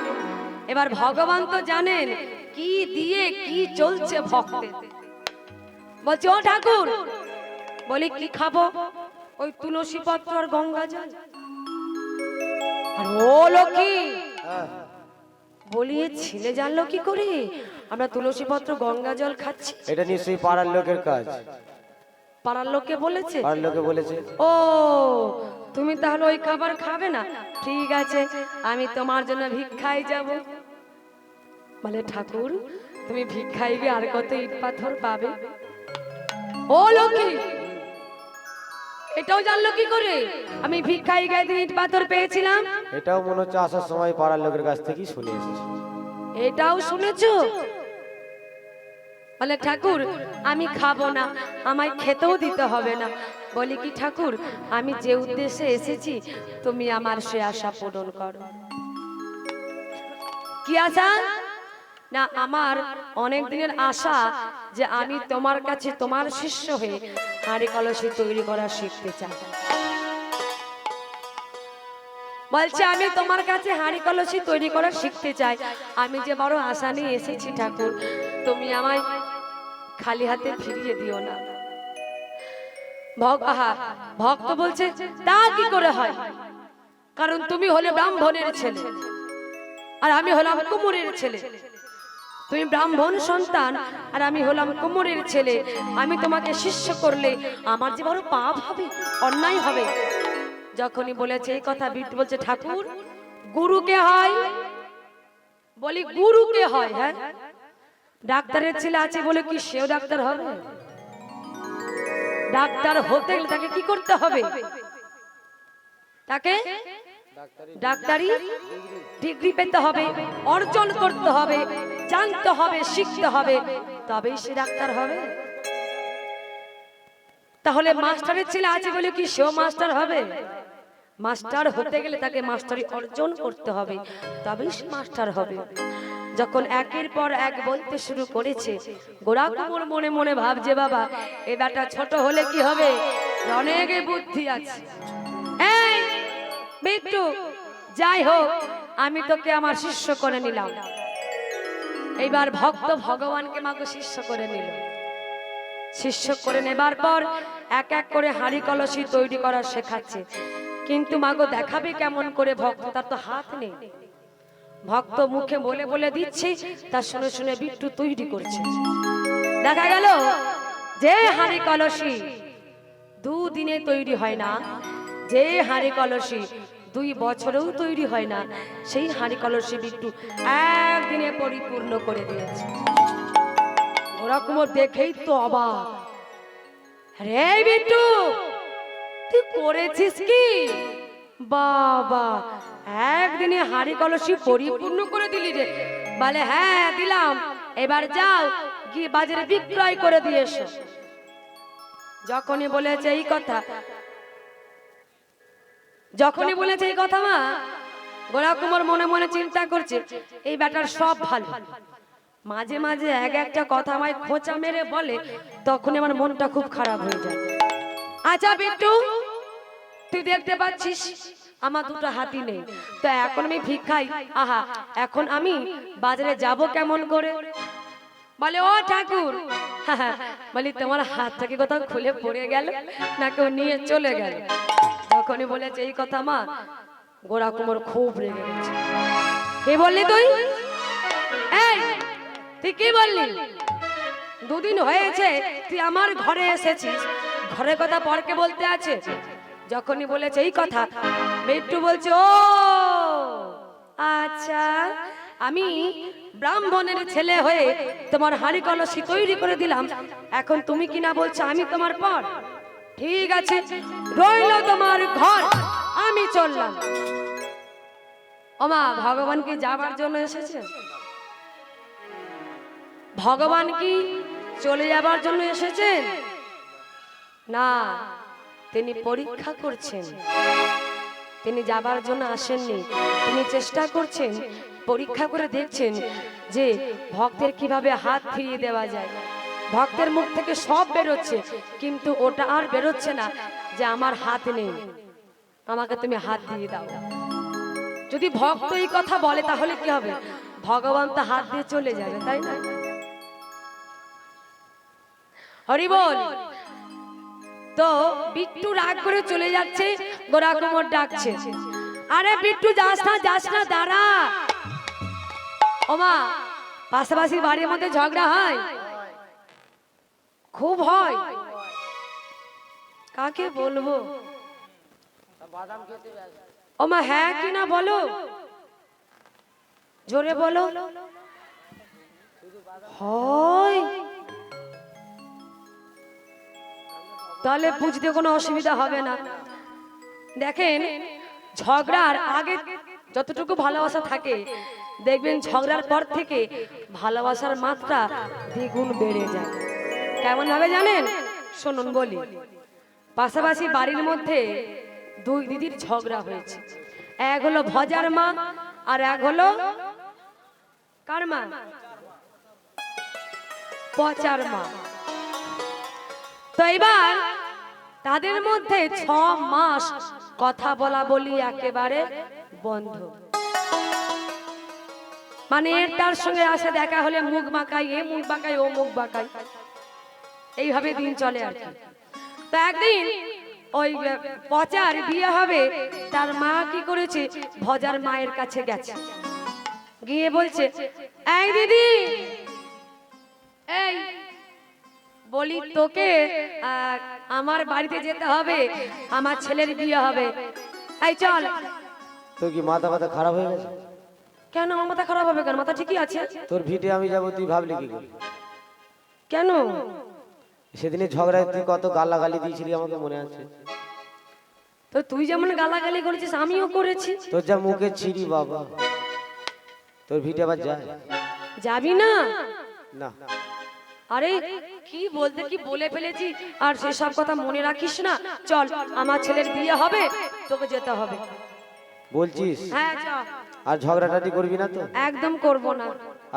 A: এবার ভগবান তো জানেন কি দিয়ে কি চলছে ভক্তের। বলছে ও ঠাকুর, বলি কি খাবো? ওই তুলসী পত্র আর গঙ্গা জল। আর ও লক্ষ্মী, বলি এ ছেলে জানলো কি করে আমরা তুলসী পত্র গঙ্গা জল খাচ্ছি?
B: এটা নিশ্চয়ই পাড়ার লোকের কাজ।
A: পাড়ার লোকে বলেছে?
B: পাড়ার লোকে বলেছে।
A: ও, তুমি তাহলে ওই খাবার খাবে না? ঠিক আছে, আমি তোমার জন্য ভিক্ষায় যাব। বলে ঠাকুর, তুমি ভিক্ষায় গিয়ে আর কত ইট পাথর পাবে? ও লক্ষ্মী, এটাও জানলো কি করে আমি ভিক্ষায় গিয়ে ইট পাথর পেয়েছিলাম?
B: এটাও মনে হচ্ছে আসার সময় পাড়ার লোকের কাছ থেকেই শুনে এসেছি।
A: এটাও শুনেছো? বলে ঠাকুর, আমি খাবো না, আমায় খেতেও দিতে হবে না। বলি কি ঠাকুর, আমি যে উদ্দেশ্যে এসেছি তুমি আমার সে আশা পূরণ করো। কি আশা? না, আমার অনেক দিনের আশা যে আমি তোমার কাছে তোমার শিষ্য হয়ে হাঁড়ি কলসি তৈরি করা শিখতে চাই। বলছে আমি তোমার কাছে হাঁড়ি কলসি তৈরি করা শিখতে চাই। আমি যে বড় আশা নিয়ে এসেছি ঠাকুর, তুমি আমায় খালি হাতে ফিরিয়ে দিও না। ভক্ত বলছে তা কি করে হয়? কারণ তুমি হলে ব্রাহ্মণের ছেলে আর আমি হলাম কুমোরের ছেলে। তুমি ব্রাহ্মণ সন্তান আর আমি হলাম কুমোরের ছেলে। আমি তোমাকে শিষ্য করলে আমার যে বড় পাপ হবে, অন্যায় হবে। যখনই বলেছে এই কথা, বিট্টু বলছে ঠাকুর, গুরু কে হয়? বলি গুরু কে হয়? হ্যাঁ, ডাক্তারের ছেলে আছে বলে কি সেও ডাক্তার হবে? ডাক্তার হতে গেলে তাকে কি করতে হবে? তাকে ডাক্তারি ডিগ্রি পেতে হবে, অর্জন করতে হবে, জানতে হবে, শিখতে হবে, তবেই সে ডাক্তার হবে। তাহলে মাস্টারের ছেলে আছে বলে কি সেও মাস্টার হবে? মাস্টার হতে গেলে তাকে মাস্টারি অর্জন করতে হবে, তবেই সে মাস্টার হবে। যখন একের পর এক বলতে শুরু করেছে, গোরা কুমোর মনে মনে ভাবছে বাবা এ বেটা ছোট হলে কি হবে, অনেক বুদ্ধি আছে। এই বিট্টু, যাই হোক আমি তোকে আমার শিষ্য করে নিলাম। এইবার ভক্ত ভগবানকে মাকে শিষ্য করে নিল। শিষ্য করে নেবার পর এক এক করে হাঁড়ি কলসি তৈরি করা শেখাচ্ছে। কিন্তু মাগো দেখাবে কেমন করে? ভক্ত তার তো হাত নেই। ভক্ত মুখে বলে বলে দিচ্ছে, তা শুনে শুনে বিট্টু তৈরি করছে। দেখা গেল যে হাঁড়ি কলসি 2 দিনে তৈরি হয় না, যে হাঁড়ি কলসি 2 বছরেও তৈরি হয় না, সেই হাঁড়ি কলসি বিট্টু একদিনে পরিপূর্ণ করে দিয়েছে। ওরকম দেখেই তো অবাক। রে বিট্টু, তুই করেছিস কি? বাবা, একদিনে হাঁড়ি কলসি পরিপূর্ণ করে দিলি রে? বলে হ্যাঁ দিলাম, এবার যাও গিয়ে বাজারে বিক্রয় করে দিয়ে এসো। যখনই বলেছে এই কথা, মা গোরা কুমার মনে মনে চিন্তা করছে এই ব্যাটার সব ভালো, মাঝে মাঝে এক একটা কথা আমায় খোঁচা মেরে বলে, তখন আমার মনটা খুব খারাপ হয়ে যায়। আচ্ছা বিট্টু, তুই দেখতে পাচ্ছিস আমার 2টা হাতি নেই, তো এখন আমি ভিক্ষাই। আহা, এখন আমি বাজারে যাব কেমন করে? বলে ও ঠাকুর, বলি তোমার হাত থেকে কোথাও খুলে পড়ে গেল না কেউ নিয়ে চলে গেল? যখনই বলেছে এই কথা মা, গোরা কুমার খুব রেগে গেছে। কি বললি তুই? এই তুই কি বললি? 2 দিন হয়েছে তুই আমার ঘরে এসেছিস, ঘরের কথা পরকে বলতে আছে। যখনই বলেছে এই কথা, বিট্টু বলছে ও আচ্ছা, আমি ব্রাহ্মণের ছেলে হয়ে তোমার হাঁড়ি কলসি তৈরি করে দিলাম, এখন তুমি কিনা বলছো আমি তোমার পর? ঠিক আছে, রইল তোমার ঘর, আমি চললাম। ওমা, ভগবান কি যাবার জন্য এসেছে? ভগবান কি চলে যাবার জন্য এসেছেন? না, তিনি পরীক্ষা করছেন। তিনি যাবার জন্য আসেননি, তিনি চেষ্টা করছেন পরীক্ষা করে দেখছেন যে ভক্তের কিভাবে হাত ফিরিয়ে দেওয়া যায়। ভক্তের মুখ থেকে সব বেরোচ্ছে, কিন্তু ওটা আর বেরোচ্ছে না যে আমার হাত নেই, আমাকে তুমি হাত দিয়ে দাও। যদি ভক্ত এই কথা বলে তাহলে কি হবে? ভগবান তো হাত দিয়ে চলে যাবে, তাই না? হরি বল। তো বিট্টু রাগ করে চলে যাচ্ছে, গোরা কুমোর ডাকছে, আরে বিট্টু যাস না, দাঁড়া। ওমা, পাশাপাশি বাড়ির মধ্যে ঝগড়া হয়, খুব হয়। কাকে বলবো? ওমা হ্যাঁ কি না বলো, জোরে বলো। হয় তাহলে বুঝতে কোনো অসুবিধা হবে না। দেখেন, ঝগড়ার আগে যতটুকু ভালোবাসা থাকে, দেখবেন ঝগড়ার পর থেকে ভালোবাসার মাত্রা দ্বিগুণ বেড়ে যায়। কেমন ভাবে জানেন? শুনুন বলি। পাশাপাশি বাড়ির মধ্যে দুই দিদির ঝগড়া হয়েছে। এক হলো ভজার মা, আর এক হলো কার মা? পচার মা। তো এবার তাদের মধ্যে 6 মাস কথা বলা বলি একেবারে বন্ধ। মানে এর তার সঙ্গে আসে দেখা হলে মুখ বাঁকাই, এ মুখ বাঁকাই, ও মুখ বাঁকাই, এইভাবে দিন চলে আর কি। তো একদিন ওই পচার বিয়ে হবে, তার মা কি করেছে, ভজার মায়ের কাছে গেছে, গিয়ে বলছে, এই দিদি, এই বলি তোকে আমার বাড়িতে যেতে হবে, আমার ছেলের বিয়ে হবে, এই চল।
B: তোর কি মাথা ব্যথা খারাপ হয়ে গেছে?
A: কেন আমার মাথা খারাপ হবে? কেন, মাথা ঠিকই আছে।
B: তোর ভিটে আমি যাবো, তুই ভাবলি কি করে?
A: কেন?
B: সেদিনে ঝগড়ায় তুই কত গালাগালি দিয়েছিলি আমাকে মনে আছে।
A: তো তুই যেমন গালাগালি করেছিস আমিও করেছি।
B: তোর যা মুখে ছিড়ি বাবা, তোর ভিটে আবার যায়?
A: যাবি না?
B: না।
A: আরে কি বলতে কি বলে ফেলেছি, আর সেসব কথা মনে রাখিস না। চল, আমার ছেলের বিয়ে হবে, তোকে যেতে হবে।
B: বলছিস?
A: হ্যাঁ চল।
B: আর ঝগড়াটাটি করবি না তো?
A: একদম করব না।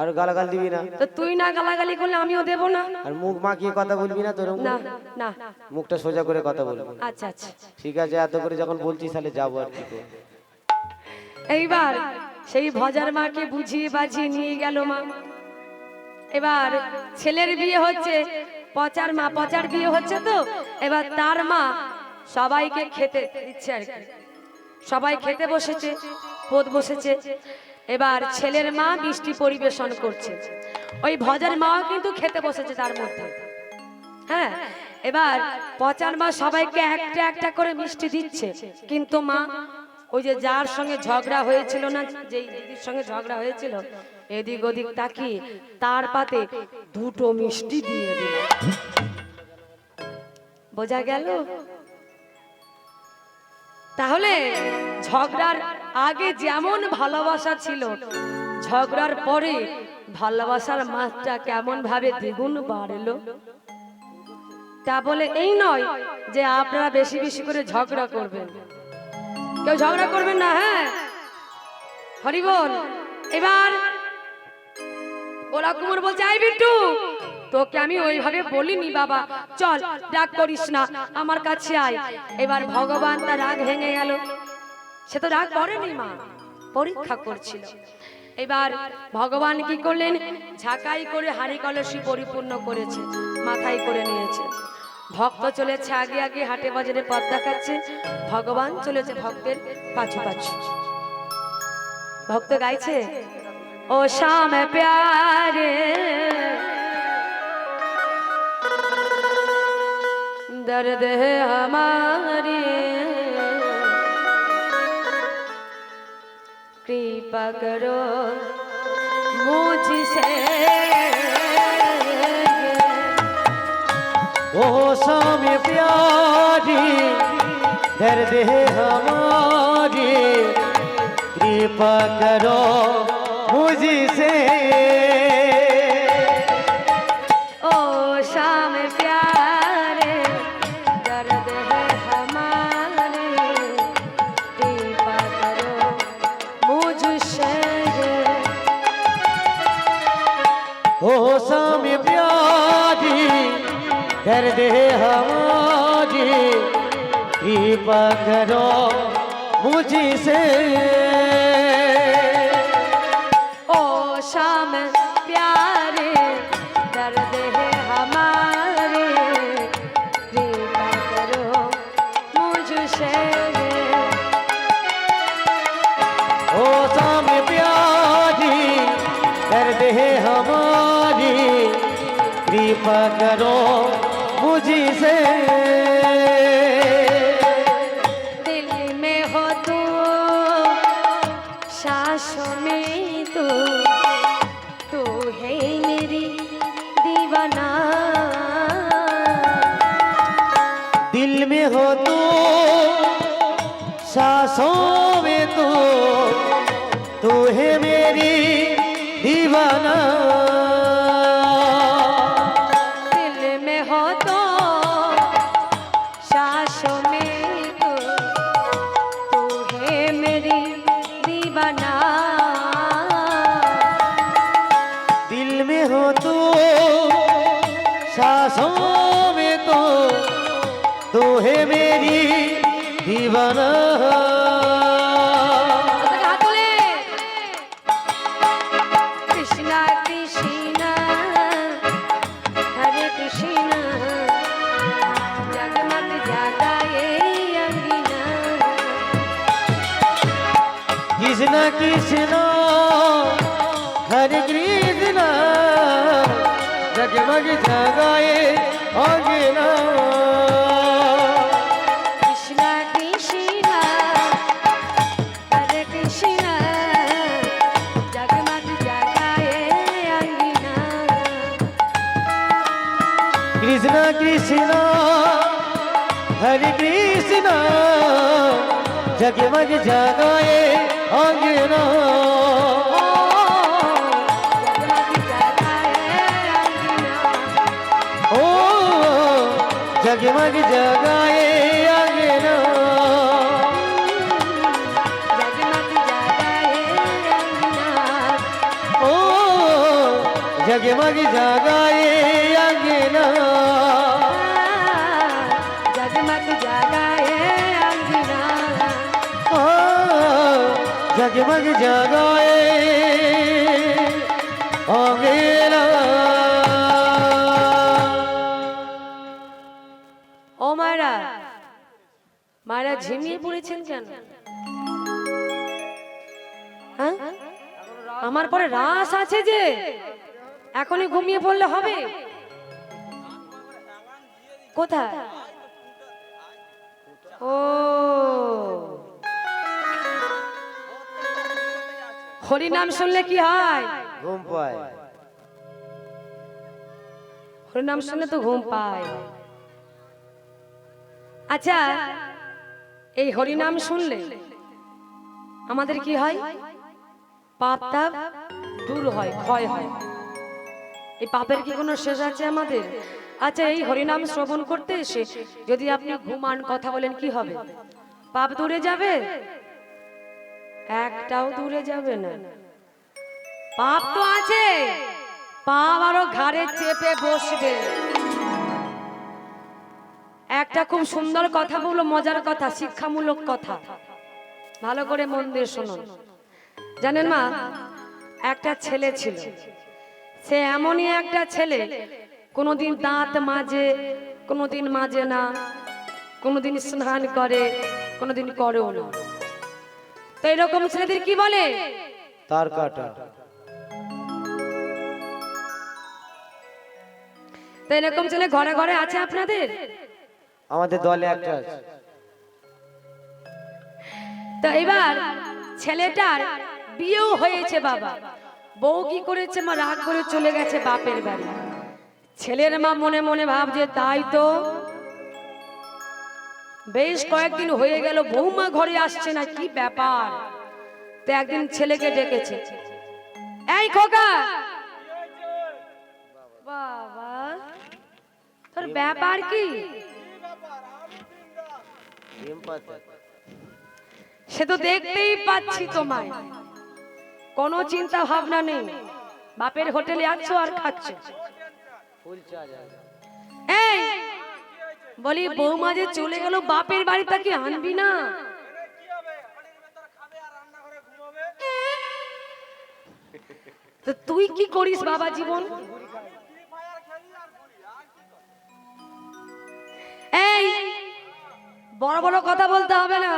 B: আর গালাগাল দিবি না?
A: তো তুই না গালাগালি করলে আমিও দেব না।
B: আর মুখ মাখিয়ে কথা বলবি না? তোর
A: না না।
B: মুখটা সোজা করে কথা বলবি।
A: আচ্ছা আচ্ছা
B: ঠিক আছে, এত করে যখন বলছিস তাহলে যাবো আর কি করব।
A: এইবার সেই ভজার মাকে বুঝিয়ে বাজিয়ে নিয়ে গেল মা। এবার ছেলের বিয়ে হচ্ছে, পচার বিয়ে হচ্ছে। তো এবার তার মা সবাইকে খেতে দিচ্ছে আর কি, সবাই খেতে বসেছে, পদ বসেছে। এবার ছেলের মা মিষ্টি পরিবেশন করছে, ওই ভজার মাও কিন্তু খেতে বসেছে তার মধ্যে। হ্যাঁ, এবার পচার মা সবাইকে একটা একটা করে মিষ্টি দিচ্ছে, কিন্তু মা ওই যে যার সঙ্গে ঝগড়া হয়েছিল না, যেই দিদির সঙ্গে ঝগড়া হয়েছিল, এদিক ওদিক তাকিয়ে তার পাতে 2টো মিষ্টি দিয়ে দিল। বোঝা গেল? তাহলে ঝগড়ার আগে যেমন ভালোবাসা ছিল, ঝগড়ার পরে ভালোবাসার মাত্রা কেমন ভাবে দ্বিগুণ বাড়লো। তা বলে এই নয় যে আপনারা বেশি বেশি করে ঝগড়া করবেন, কেউ ঝগড়া করবেন না। হ্যাঁ, হরি বল। এবার গোরা কুমার বলছে, আই বিট্টু, তোকে আমি ওইভাবে বলিনি বাবা, চল রাগ করিস না, আমার কাছে আয়। এবার ভগবান তার রাগ ভেঙে গেল। সে তো রাগ করেনি, মা পরীক্ষা করছিল। এবার ভগবান কি করলেন, ঝাঁকাই করে হাঁড়ি কলসি পরিপূর্ণ করেছে, মাথায় করে নিয়েছে। ভক্ত চলেছে আগে আগে, হাটে বাজারে পথ দেখাচ্ছে, ভগবান চলেছে ভক্তের পাছু পাছু। ভক্ত গাইছে, ও শ্যাম প্যারে दर्द है हमारे, कृपा करो मुझसे।
B: ओ शाम प्यारी दर्द है हमारी, कृपा करो मुझसे।
A: ओ शाम प्यारे दर्द है हमारे, कृपा करो मुझसे।
B: दर्द है हमारी कृपा करो मुझसे
A: ओ शाम प्यारे दर्द है हमारे कृपा करो मुझसे
B: ओ शाम प्यारी दर्द है हमारी कृपा करो मुझसे
A: दिल में हो तू सांसों में तू है मेरी दीवाना
B: दिल में हो तू सांसों में तू है मेरी दीवाना
A: दिल में हो तो सांसों में तू है मेरी दीवाना
B: दिल में हो तू सांसों में तू है मेरी दीवाना
A: हाथ तुले कृष्णा कृष्णा हरे कृष्णा जगमग जागाए अंगिना
B: कृष्ण कृष्ण हरे कृष्ण जगमग जगाए अंगना
A: कृष्णा कृष्णा हरे कृष्णा जगमग जागाए अंगिना
B: कृष्ण कृष्ण हरे कृष्ण जगमग जगाए अंगना
A: जगमग जागाए अंगिना
B: ओ जगमग जगाए अंगना
A: जगमग जागाए अंगिना
B: ओ जगमग जगाए अंगना
A: ও মায়েরা মায়েরা ঝিমিয়ে পড়েছেন কেন হ্যাঁ আমার পরে রাস আছে যে এখনই ঘুমিয়ে পড়লে হবে কোথায় ও হরি নাম শুনলে কি হয়
B: ঘুম পায়
A: হরি নাম শুনলে তো ঘুম পায় আচ্ছা এই হরি নাম শুনলে আমাদের কি হয় পাপ তাপ দূর হয় ক্ষয় হয় এই পাপের কি কোনো শেষ আছে আমাদের আচ্ছা এই হরিনাম শ্রবণ করতে এসে যদি আপনি ঘুমান কথা বলেন কি হবে পাপ দূরে যাবে একটাও দূরে যাবে না পাপ তো আছে পাপ আরো ঘাড়ে চেপে বসবে একটা খুব সুন্দর কথা বললো মজার কথা শিক্ষামূলক কথা ভালো করে মন দিয়ে শুনুন জানেন মা একটা ছেলে ছিল সে এমনই একটা ছেলে কোনোদিন দাঁত মাজে কোনোদিন মাজে না কোনোদিন স্নান করে কোনোদিন করেও না তো এরকম ছেলেদের কি বলে
B: তার কাটা
A: তো এরকম ছেলে ঘরে ঘরে আছে আপনাদের
B: আমাদের দলে একটা আছে
A: তো এবার ছেলেটার বিয়েও হয়েছে বাবা বউ কি করেছে মা রাগ করে চলে গেছে বাপের বাড়ি ছেলের মা মনে মনে ভাবছে তাই তো বেশ কয়েকদিন হয়ে গেল বৌমা ঘরে আসছে না কি ব্যাপার তো একদিন ছেলেকে ডেকেছে এই খোকা বাবা তোর ব্যাপার কি সে তো দেখতেই পাচ্ছি তোমায় কোনো চিন্তা ভাবনা নেই বাপের হোটেলে আছো আর খাচ্ছ এই বলি বৌমা যে চলে গেল বাপের বাড়ি তাকে আনবি না? তো তুই কি করিস বাবা জীবন? এই বড় বড় কথা বলতে হবে না,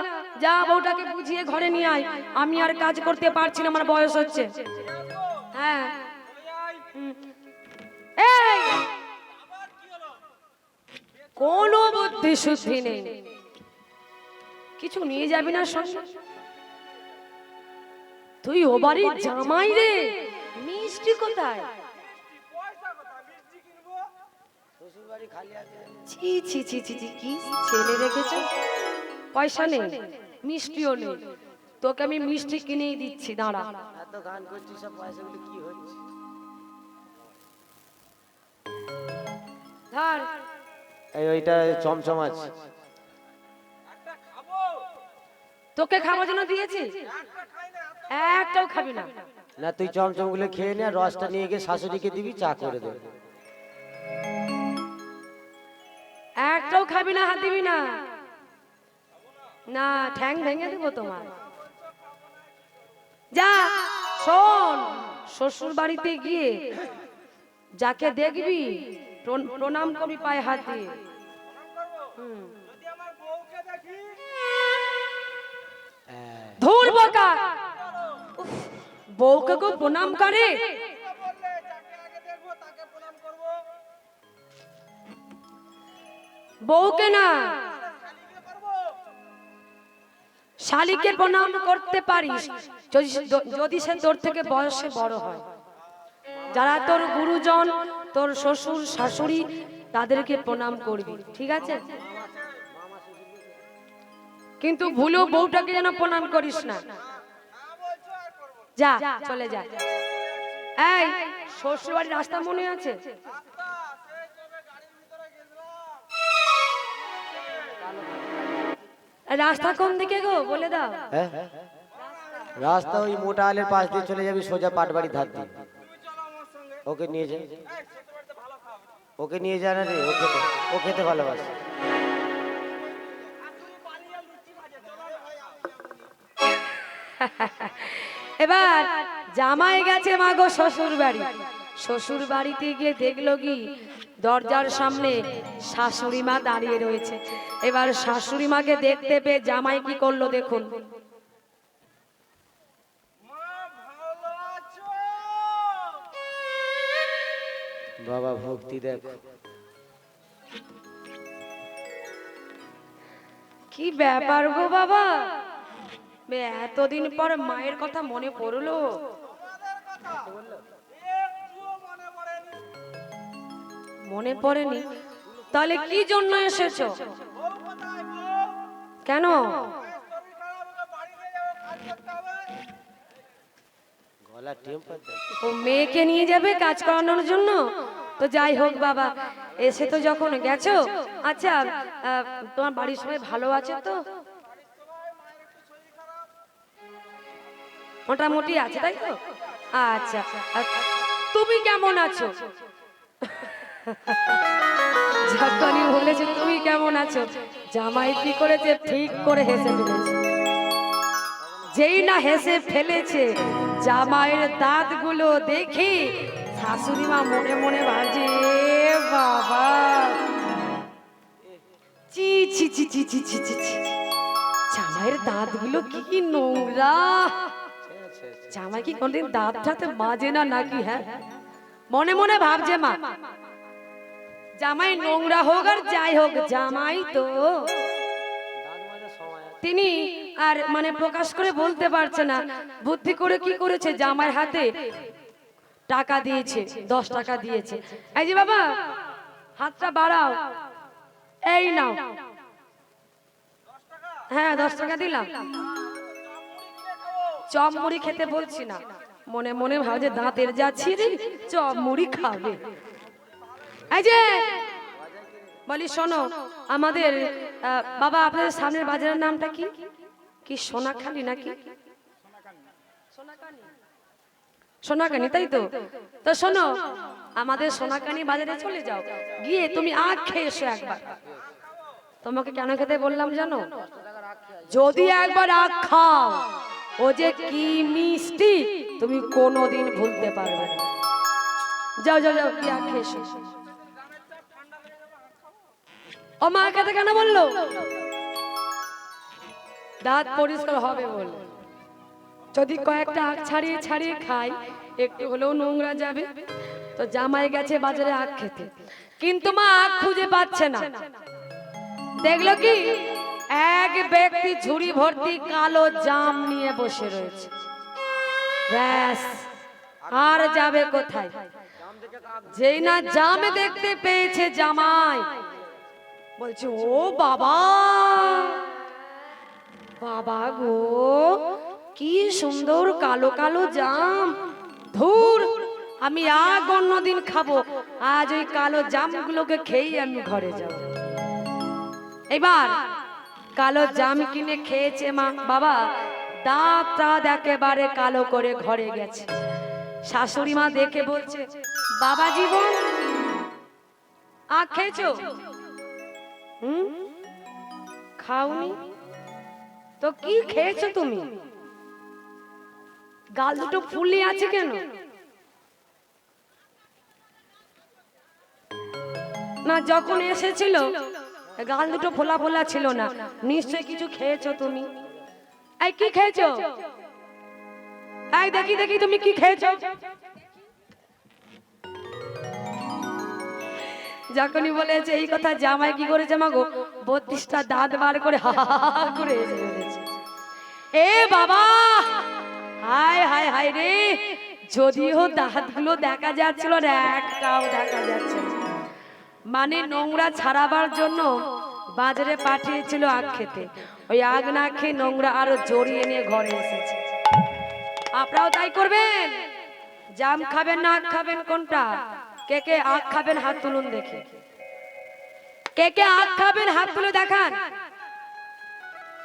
A: যা বউটাকে বুঝিয়ে ঘরে নিয়ে আয়। আমি আর কাজ করতে পারছি না, আমার বয়স হচ্ছে। হ্যাঁ এই কোনো বুদ্ধি শুদ্ধি নেই, কিছু নিয়ে যাবি না সঙ্গে? তুই ও বাড়ির জামাই রে, মিষ্টি কোথায়? ছি ছি ছি ছি ছি, কি ছেলে রেখেছ? পয়সা নেই, মিষ্টিও নেই, তোকে আমি মিষ্টি কিনেই দিচ্ছি, দাঁড়া।
B: এত গান করছিস, সব পয়সাগুলো কি হচ্ছে?
A: ধর
B: এই ওইটা চমচম আছে।
A: তোকে খাওয়ার জন্য দিয়েছি, একটাও খাবি না।
B: না তুই চমচমগুলো খেয়ে নে, আর রসটা নিয়ে গিয়ে শাশুড়িকে দিবি, চা করে দেবে।
A: একটাও খাবি না, হাত দিবি না, না ঠ্যাং ভেঙে দেবো তোমার। যা শোন, শ্বশুর বাড়িতে গিয়ে যাকে দেখবি প্রণাম করবি পায়ে হাত দিয়ে। ধুর বোকা, উফ, বউকে কেউ প্রণাম করে? বউকে না, শালিকে প্রণাম করতে পারিস যদি সে তোর থেকে বয়সে বড় হয়। যারা তোর গুরুজন, তোর শ্বশুর শাশুড়ি, তাদেরকে প্রণাম করবি, ঠিক আছে? কিন্তু ভুলেও বউটাকে যেন প্রণাম করিস না। যা চলে যা। এই শ্বশুর বাড়ির রাস্তা মনে আছে? রাস্তা কোন দিকে গো বলে দাও।
B: হ্যাঁ, রাস্তা ওই মোটা আলের পাশ দিয়ে চলে যাবি, সোজা পাটবাড়ির ধার দিয়ে। ওকে নিয়ে যা, ওকে নিয়ে যা না রে, ও খেতে ভালোবাসে।
A: এবার জামাই গেছে মাগো শ্বশুর বাড়ি। শ্বশুর বাড়িতে গিয়ে দেখলো কি দরজার সামনে শাশুড়ি মা দাঁড়িয়ে রয়েছে। এবার শাশুড়ি মাকে দেখতে পেয়ে জামাই কি করলো দেখুন।
B: বাবা ভক্তি দেখ,
A: কি ব্যাপার গো বাবা, এতদিন পর মায়ের কথা মনে পড়লো? মনে পড়েনি? তাহলে কি জন্য এসেছো? কেন?
B: গলা টেম্পার দেখ।
A: ও মেয়েকে নিয়ে যাবে কাজ করানোর জন্য? তো যাই হোক বাবা, এসে তো যখন গেছো, আচ্ছা তোমার বাড়ির সবাই ভালো আছে তো? মোটামুটি আছে তাই তো? আচ্ছা, তুমি কেমন আছো? যখনই বলেছে তুমি কেমন আছো, জামাই কি করেছে, ঠিক করে হেসে ফেলেছে। যেই না হেসে ফেলেছে, জামাইয়ের দাঁতগুলো দেখি শাশুড়ি মা মনে মনে ভাবছে, এ বাবা, চি চি চি চি চি চি চি চি, জামাইয়ের দাঁতগুলো কি নোংরা। জামাই কি কোনদিন দাঁত ঠাতে মাজে না নাকি? হ্যাঁ, মনে মনে ভাবছে মা। জামাই নোংরা হোক আর যাই হোক, জামাই তো। তিনি আর মানে প্রকাশ করে বলতে পারছে না, বুদ্ধি করে কি করেছে, জামাইয়ের হাতে টাকা দিয়েছে, 10 টাকা দিয়েছে। এই যে বাবা, হাতটা বাড়াও, এই নাও। হ্যাঁ 10 টাকা দিলাম। চপ মুড়ি খেতে বলছি না, মনে মনে ভাবছে দাঁতের যাচ্ছি রে, চপ মুড়ি খাবে। এই যে বলি শোনো, আমাদের বাবা আপনাদের সামনের বাজারের নামটা কি? কি সোনাখালি নাকি? সোনাকানি, তাই তো? তো শোনো, আমাদের সোনাকানি বাজারে চলে যাও, গিয়ে তুমি আখ খেয়ে এসো একবার। তোমাকে কেন খেতে বললাম জানো? যদি একবার আখ খাও, ও যে কি মিষ্টি তুমি কোনোদিন ভুলতে পারবে না। যাও যাও যাও, কি আখ খেয়ে এসো। ও মা খেতে কেন বললো? দাঁত পরিষ্কার হবে বলে। যদি কয়েকটা আখ ছাড়িয়ে ছাড়িয়ে খাই একটু হলেও নোংরা যাবে। তো জামাই গেছে বাজারে আখ খেতে, কিন্তু মা আখ খুঁজে পাচ্ছে না। দেখলো কি এক ব্যক্তি ঝুড়ি ভর্তি কালো জাম নিয়ে বসে রয়েছে। ব্যাস, আর যাবে কোথায়? যেই না জাম দেখতে পেয়েছে জামাই, বলছে ও বাবা, বাবা গো, কি সুন্দর কালো কালো জাম। ধুর, আমি আগ অন্যদিন খাবো, আজ ওই কালো জামগুলোকে খেয়েই আমি ঘরে যাব। এবার কালো জাম কিনে খেয়েছে মা বাবা, দাঁত একেবারে কালো করে ঘরে গেছে। শাশুড়ি মা দেখে বলছে, বাবা জীবন আখ খেয়েছো? খাওনি তো কি খেয়েছো তুমি? গাল দুটো ফুলে আছে কেন? না, যখন এসেছিল গাল দুটো ফোলা ফোলা ছিল না, নিশ্চয় কিছু খেয়েছো তুমি। এই কি খেয়েছো? এই দেখি দেখি তুমি কি খেয়েছো? যখনই বলেছে এই কথা, জামাই কি করেছে মা গো, 32টা দাঁত বার করে হা হা করে এসে বলেছে, এ বাবা, হায় হায় হায় রে, যদিও দাঁতগুলো দেখা যাচ্ছিল না, একটাও দেখা যাচ্ছে না। মানে নোংরা ছাড়াবার জন্য বাজারে পাঠিয়েছিল আখ খেতে, ওই আগ না খেয়ে নোংরা আরো জড়িয়ে নিয়ে ঘরে এসেছে। আপনারাও তাই করবেন? জাম খাবেন না আখ খাবেন, কোনটা? কে কে আখ খাবেন হাত তুলুন দেখে। কে কে আখ খাবেন হাত তুলে দেখান।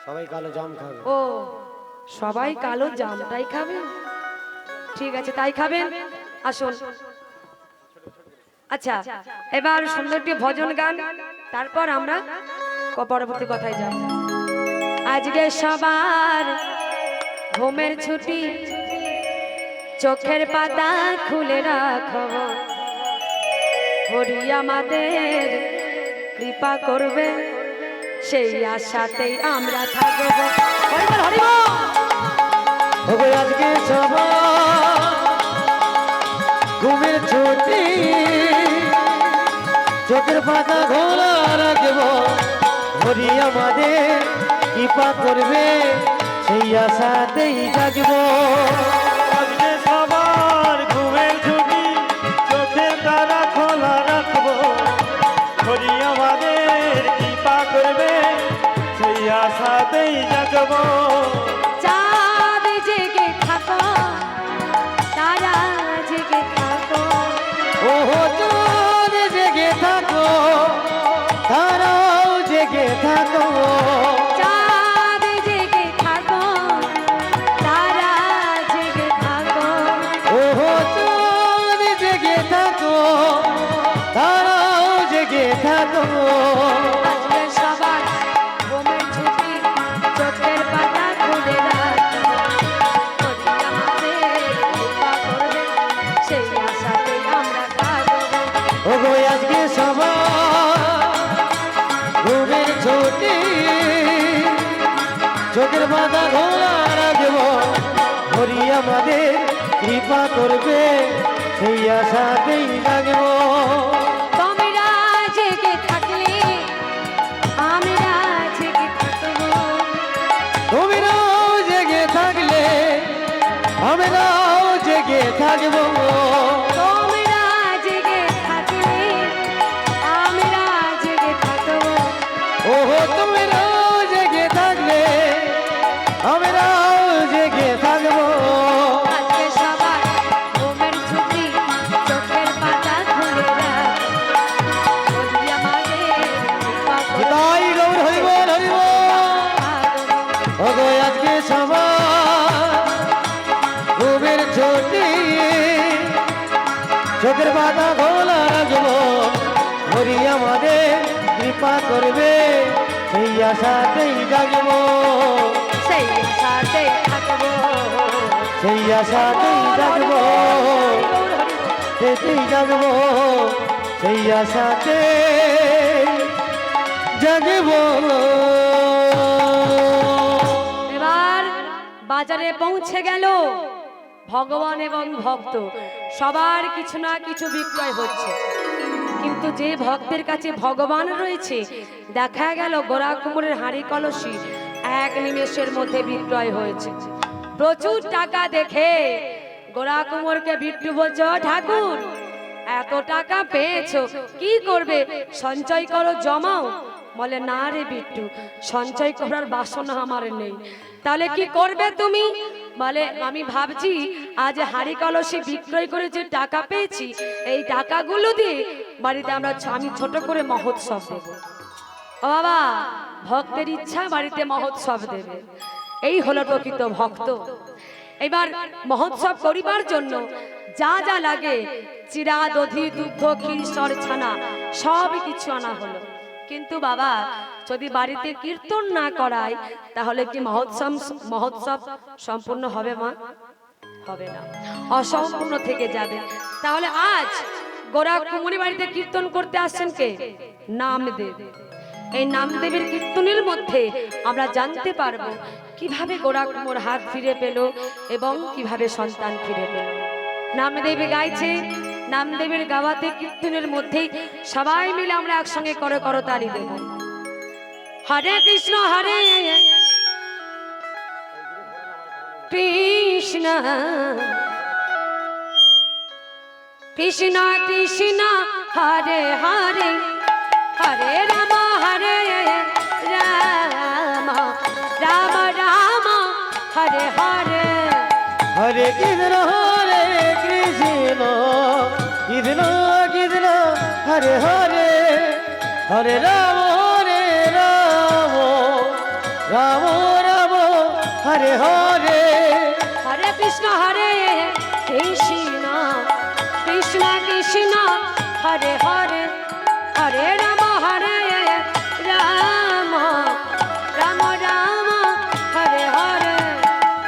B: সবাই কালো জাম খাবে।
A: ও, সবাই কালো জামটাই খাবেন, ঠিক আছে তাই খাবেন। আসুন, আচ্ছা এবার সুন্দর একটি ভজন গান, তারপর আমরা পরবর্তী কথায় যাব। আজকে সবার ঘুমের ছুটি, চোখের পাতা খুলে রাখব, হরি আমাদের কৃপা করবে, সেই আশাতেই আমরা থাকবো। হরিবল হরিবল।
B: ওগো আজকে সবার ঘুমের ছুটি, চোখের পাতা খোলা রাখব, হরি আমাদের কৃপা করবে, সেই আশাতেই জাগবো।
C: আজকে সবার ঘুমের ছুটি, চোখে তারা খোলা রাখবো, হরি আমাদের কৃপা করবে, সেই আশাতেই জাগবো।
A: চাঁদ জেগে থাকো, তারা জেগে থাকো,
B: ওহো চাঁদ জেগে থাকো, তারাও জেগে থাকো,
A: চাঁদ জেগে থাকো, তারা জেগে থাকো।
B: ওহো চাঁদ জেগে থাকো, তারাও জেগে থাকো।
A: আজকে সবার ঘুমের ছুটি, চোখের পাতা খুলে রাখো, হরি আমাদের কৃপা করবে, সেই আশাতেই আমরা থাকবো।
B: ওগো আজকে সবার ঘুমের ছুটি, চোখের পাতা খোলা রাখবো, হরি আমাদের কৃপা করবে, সেই আশাতেই জাগবো।
A: তোমরা জেগে থাকলে আমরা জেগে থাকবো,
B: তোমরাও জেগে থাকলে আমরাও জেগে থাকবো।
A: তোমরা জেগে থাকলে আমরা জেগে থাকবো।
B: ওহো তোমরাও জেগে থাকলে আমরাও জেগে থাকবো।
A: আজকে সবার ঘুমের ছুটি, চোখের পাতা খুলে রাখো, হরি আমাদের কৃপা করবে,
B: তাই গৌর হরিবল হরিবল। ওগো আজকে সবার ঘুমের ছুটি, চোখের পাতা খোলা রাখবো, হরি আমাদের কৃপা করবে, আশাতেই জাগবো,
A: সেই আশাতেই থাকবো।
B: সেই আশাতেই জাগবো, সেতেই জাগবো, সেই আশাতে জাগবো।
A: এবার বাজারে পৌঁছে গেল ভগবান এবং ভক্ত, সবার কিছু না কিছু বিক্রয় হচ্ছে, কিন্তু যে ভক্তের কাছে ভগবান রয়েছে দেখা গেল গোরা কুমোরের হাঁড়ি কলসি এক নিমেষের মধ্যে বিক্রয় হয়েছে। প্রচুর টাকা দেখে গোরা কুমোরকে বিট্টু বলছে, "ও ঠাকুর, এত টাকা পেয়েছো, কি করবে? সঞ্চয় করো, জমাও।" বলে, "না রে বিট্টু, সঞ্চয় করার বাসনা আমার নেই।" তাহলে কি করবে তুমি? বলে, "আমি ভাবছি আজ হাঁড়ি কলসি বিক্রয় করে যে টাকা পেয়েছি, এই টাকাগুলো দিয়ে বাড়িতে আমি ছোট করে মহোৎসব দেব।" ও বাবা, ভক্তের ইচ্ছা বাড়িতে মহোৎসব দেবে, এই হলো প্রকৃত ভক্ত। এবার মহোৎসব করিবার জন্য যা যা লাগে, চিরা, দধি, দুগ্ধ, ক্ষীর, সর, ছানা সব কিছু আনা হলো। কিন্তু বাবা, যদি বাড়িতে কীর্তন না করায় তাহলে কি মহোৎসব সম্পূর্ণ হবে মা? হবে না, অসম্পূর্ণ থেকে যাবে। তাহলে আজ গোরা কুমুরি বাড়িতে কীর্তন করতে আসছেন কে? নামদেব। এই নামদেবের কীর্তনের মধ্যে আমরা জানতে পারবো কিভাবে গোরা কুমোর হাত ফিরে পেল এবং কিভাবে সন্তান ফিরে পেল। নামদেব গাইছে, নামদেবের গাওয়াতে কীর্তনের মধ্যেই সবাই মিলে আমরা একসঙ্গে করো করতালি দেব। হরে কৃষ্ণ হরে কৃষ্ণ, কৃষ্ণ কৃষ্ণ হরে হরে, হরে রাম হরে রাম, রাম রাম হরে হরে।
B: হরে কৃষ্ণ হরে কৃষ্ণ, কৃষ্ণ কৃষ্ণ হরে হরে, হরে রাম রাম রাম হরে হরে।
A: হরে কৃষ্ণ হরে কৃষ্ণ, কৃষ্ণ কৃষ্ণ হরে হরে, হরে রাম রাম, রাম রাম হরে হরে।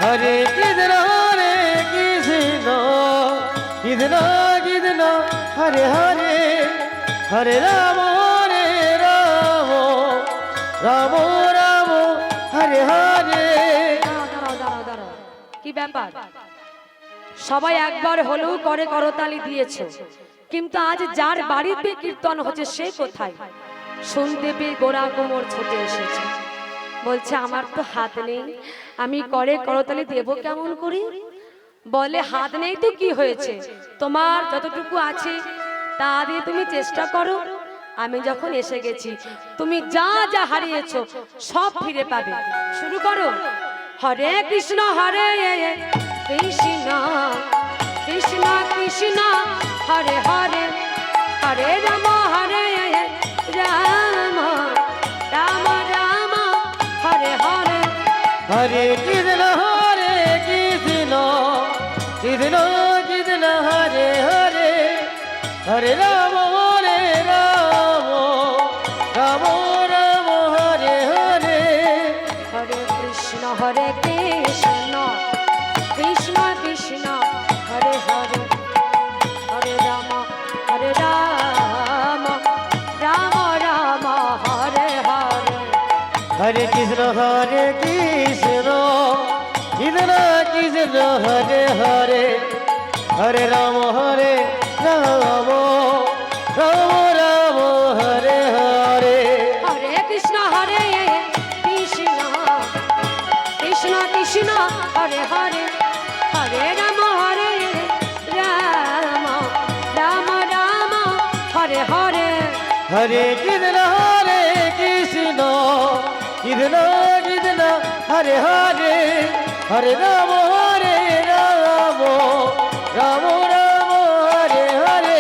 B: হরে কৃষ্ণ হরে কৃষ্ণ, কৃষ্ণ কৃষ্ণ হরে হরে, হরে রাম রাম, রাম রাম হরে হরে।
A: দাঁড়াও দাঁড়াও দাঁড়াও, কি ব্যাপার? সবাই একবার হলেও করে করতালি দিয়েছে, কিন্তু আজ যার বাড়িতে কীর্তন হচ্ছে সে কোথায়? শুনতে পেয়ে গোরা কুমোর ছুটে এসেছে, বলছে, "আমার তো হাত নেই, আমি করে করতালি দেব কেমন করি?" বলে, "হাত নেই তো কি হয়েছে, তোমার যতটুকু আছে তা দিয়ে তুমি চেষ্টা করো। আমি যখন এসে গেছি, তুমি যা যা হারিয়েছো সব ফিরে পাবে। শুরু করো। হরে কৃষ্ণ হরে কৃষ্ণ, কৃষ্ণ কৃষ্ণ হরে হরে, হরে রাম রাম, রাম রাম হরে হরে।
B: হরে কৃষ্ণ হরে কৃষ্ণ, কৃষ্ণ কৃষ্ণ হরে হরে, হরে রাম রাম, রাম রাম হরে হরে।
A: হরে কৃষ্ণ হরে কৃষ্ণ, কৃষ্ণ কৃষ্ণ হরে হরে, হরে রাম রাম, রাম রাম হরে হরে।
B: হরে কৃষ্ণ হরে কৃষ্ণ, কৃষ্ণ কৃষ্ণ হরে হরে, হরে রাম রাম, রাম রাম হরে হরে।
A: হরে কৃষ্ণ হরে কৃষ্ণ, কৃষ্ণ কৃষ্ণ হরে হরে, হরে রাম রাম, রাম রাম হরে হরে।
B: হরে কৃষ্ণ হরে কৃষ্ণ, কৃষ্ণ কৃষ্ণ হরে হরে, হরে রাম রাম, রাম রাম হরে হরে।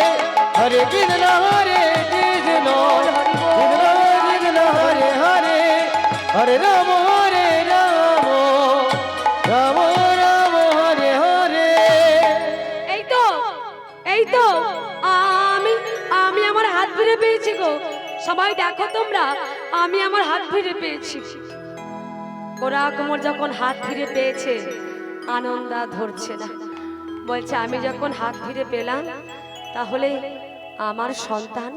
B: হরে কৃষ্ণ হরে কৃষ্ণ, কৃষ্ণ কৃষ্ণ হরে হরে, হরে রাম রাম, রাম রাম হরে হরে।
A: এই তো, এই তো, আমি আমি আমার হাত ফিরে পেয়েছি গো। সবাই দেখো তোমরা, আমি আমার হাত ফিরে পেয়েছি। গোরা কুমোর যখন হাত ফিরে পেয়েছে, আনন্দ আর ধরছে না। বলছে আমি যখন হাত ফিরে পেলাম, তাহলে আমার সন্তান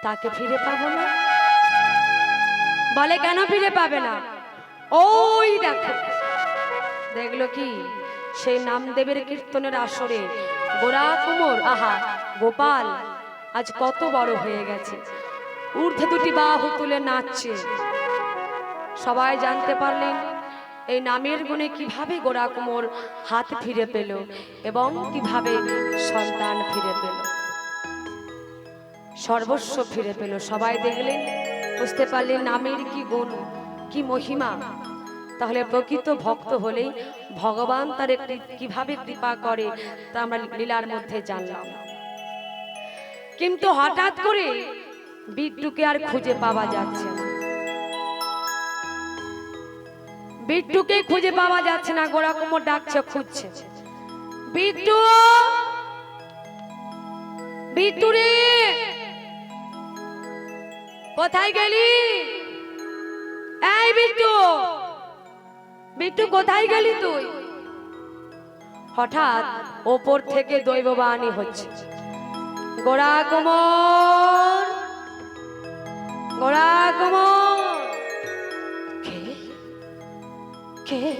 A: তাকে ফিরে পাবো না। বলে কেন ফিরে পাবে না? ওই দেখো, দেখলো কি সেই নামদেবের কীর্তনের আসরে গোরা কুমোর, আহা গোপাল আজ কত বড় হয়ে গেছে, ঊর্ধ্বে দুটি বাহু তুলে নাচছে। সবাই জানতে পারলেন এই নামের গুণে কিভাবে গোরা কুমোর হাত ফিরে পেল এবং কিভাবে সন্তান ফিরে পেল, সর্বস্ব ফিরে পেল। সবাই দেখলেন, বুঝতে পারলেন নামের কি গুণ, কি মহিমা। তাহলে প্রকৃত ভক্ত হলেই ভগবান তার একটি কিভাবে কৃপা করে তা আমরা লীলার মধ্যে জানলাম। কিন্তু হঠাৎ করে বিট্টুকে আর খুঁজে পাওয়া যাচ্ছে না। বিট্টুকে খুঁজে পাওয়া যাচ্ছে না। গোরা কুমোর ডাকছে, খুঁজছে, বিট্টু, বিট্টু রে, কোথায় গেলি? এই বিট্টু, বিট্টু কোথায় গেলি তুই? হঠাৎ ওপর থেকে দৈববাণী হচ্ছে, গোরা কুমোর, গোরা কুমোর। কে কে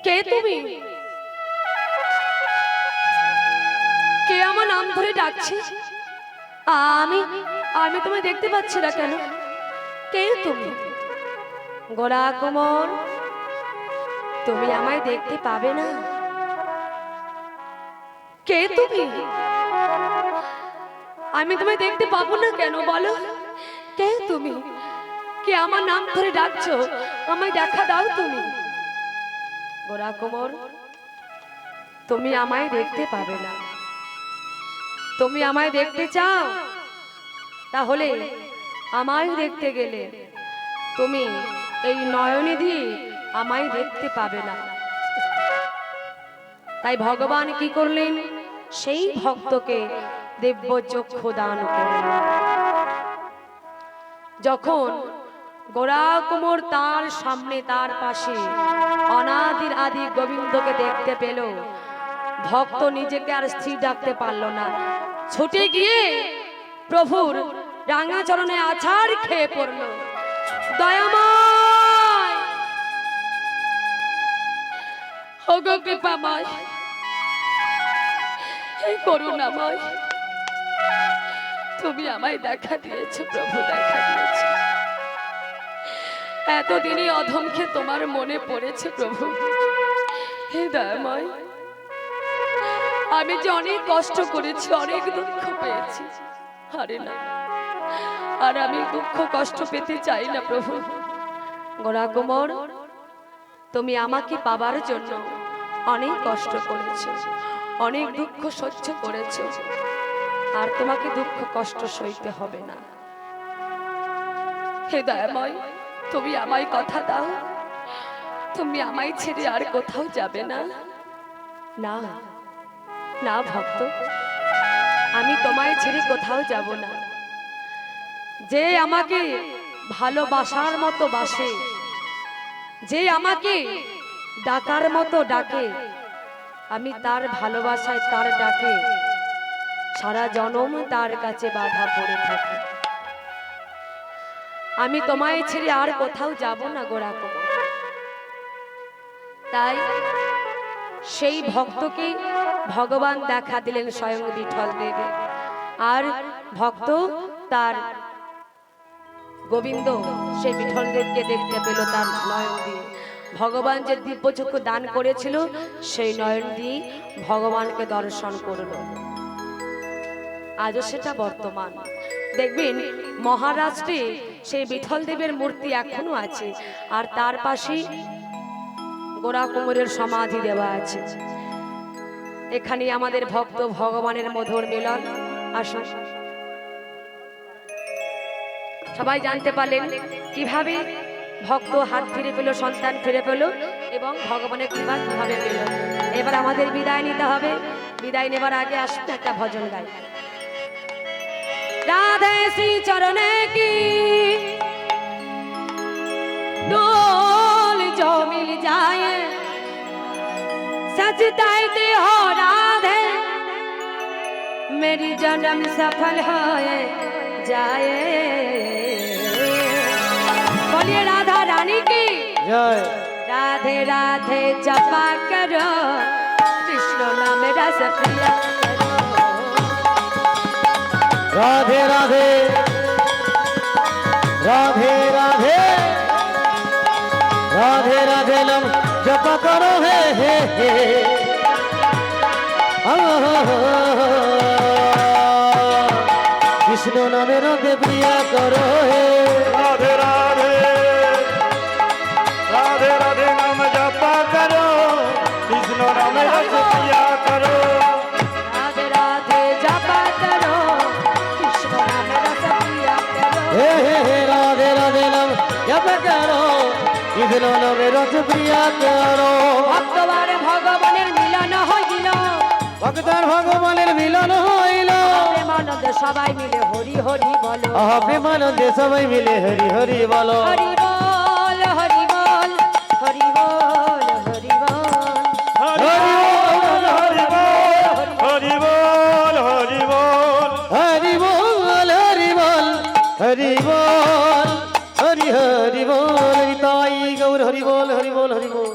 A: কে তুমি? কে আমার নাম ধরে ডাকছে? আমি আমি তোমায় দেখতে পাচ্ছি না কেন? কে তুমি? গোরা কুমোর, তুমি আমায় দেখতে পাবে না? কে তুমি? আমি তোমায় দেখতে পাবো না কেন বলো? কে তুমি? কে আমার নাম ধরে ডাকছো? আমায় দেখা দাও তুমি। গোরা কুমোর, তুমি আমায় দেখতে পাবে না। তুমি আমায় দেখতে চাও? তাহলে আমায় দেখতে গেলে তুমি এই নয়নে দিয়ে আমায় দেখতে পাবে না। তাই ভগবান কি করলেন? সেই ভক্তকে দিব্য চক্ষু দান করলেন। যখন গোরা কুমোর তার সামনে, তার পাশে অনাদির আদি গোবিন্দকে দেখতে পেল, ভক্ত নিজেকে আর স্থির রাখতে পারল না। ছুটে গিয়ে প্রভুর রাঙা চরণে আছাড় খেয়ে পড়ল। দয়াময়, ওগো কৃপাময়, হে করুণাময়, তুমি আমায় দেখা দিয়েছো প্রভু, দেখা দিয়েছো। এতদিনই অধমকে তোমার মনে পড়েছে প্রভু। হে দয়াময়, আমি যে অনেক কষ্ট করেছি, অনেক দুঃখ পেয়েছি। আরে না, আর আমি দুঃখ কষ্ট পেতে চাই না প্রভু। গোরা কুমোর, তুমি আমাকে পাবার জন্য অনেক কষ্ট করেছো, অনেক দুঃখ সহ্য করেছো, আর তোমাকে দুঃখ কষ্ট সইতে হবে না। হে দয়াময়, তুমি আমায় কথা দাও, তুমি আমায় ছেড়ে আর কোথাও যাবে না। না না ভক্ত, আমি তোমায় ছেড়ে কোথাও যাব না। যে আমাকে ভালোবাসার মতো বাসে, যে আমাকে ডাকার মতো ডাকে, আমি তার ভালোবাসায়, তার ডাকে সারা জনম তার কাছে বাধা পড়ে থাকি। আমি তোমায় ছেড়ে আর কোথাও যাব না গোরা কুমোর। তাই সেই ভক্তকে ভগবান দেখা দিলেন স্বয়ং বিঠল দেবে। আর ভক্ত তার গোবিন্দ সেই বিঠল দেবকে দেখতে পেল তার নয়ন দিয়ে। ভগবান যে দিব্য চক্ষু দান করেছিল, সেই নয়ন দিয়ে ভগবানকে দর্শন করল। আজও সেটা বর্তমান। দেখবেন মহারাষ্ট্রে সেই বিঠল দেবের মূর্তি এখনো আছে, আর তার পাশে গোরা কুমোরের সমাধি দেওয়া আছে। এখানে আমাদের ভক্ত ভগবানের মধুর মিলন। আসুন, সবাই জানতে পারলেন কিভাবে ভক্ত হাত ফিরে পেল, সন্তান ফিরে পেল এবং ভগবানের কৃপা কিভাবে পেল। এবার আমাদের বিদায় নিতে হবে। বিদায় নেবার আগে আসুন একটা ভজন গাই। राधे श्री चरणे की डोल जो मिल जाए सचताइते हो राधे मेरी जन्म सफल हो जाए। बोलिए राधा रानी की
B: জয়।
A: राधे राधे जपा करो कृष्ण नाम रस प्रिया करो।
B: রাধে রাধে রাধে রাধে রাধে রাধে নাম জপ করো হে হে হে কৃষ্ণ নামে রাধে প্রিয়া করো হে।
C: राधे राधे राधे राधे नाम जपा करो कृष्ण नाम रस पिया करो।
A: राधे राधे जपा करो कृष्ण नाम रस प्रिया करो।
B: হে হে হে রাধে রাধে নাম জপ করো কৃষ্ণ নামে রস প্রিয়া করো।
A: ভক্তবারে ভগবানের মিলন হইল
B: ভক্তার ভগবানের মিলন হইল
A: প্রেমানন্দে সবাই মিলে হরি হরি বলো।
B: আহা প্রেমানন্দে সবাই মিলে হরি হরি বলো।
A: হরি বল হরি বল হরি বল হরি বল।
C: हरि बोल हरि बोल हरि बोल हरि बोल
B: হরি বল হরি বল হরি বল হরি হরি বল তাই গৌর হরি বল হরি বল হরি বল।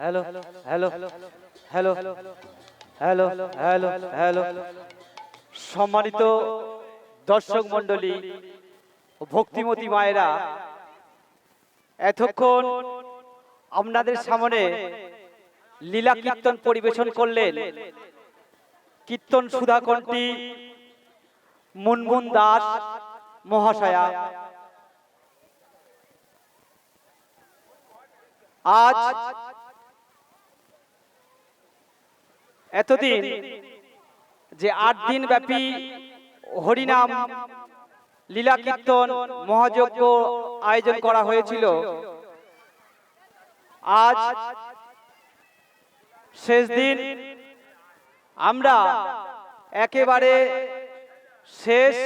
B: Hello hello hello hello hello hello hello
D: সম্মানিত দর্শক মণ্ডলী ও ভক্তিমতী মায়েরা, এতক্ষণ আপনাদের সামনে লীলা কীর্তন পরিবেশন করলেন কীর্তন সুধাকণ্ঠী মুনমুন দাস মহাশয়া। আজ এতদিন যে 8 দিন ব্যাপী হরিনাম লীলা কীর্তন মহাযজ্ঞ আয়োজন করা হয়েছিল, আজ শেষ দিন। আমরা একেবারে শেষ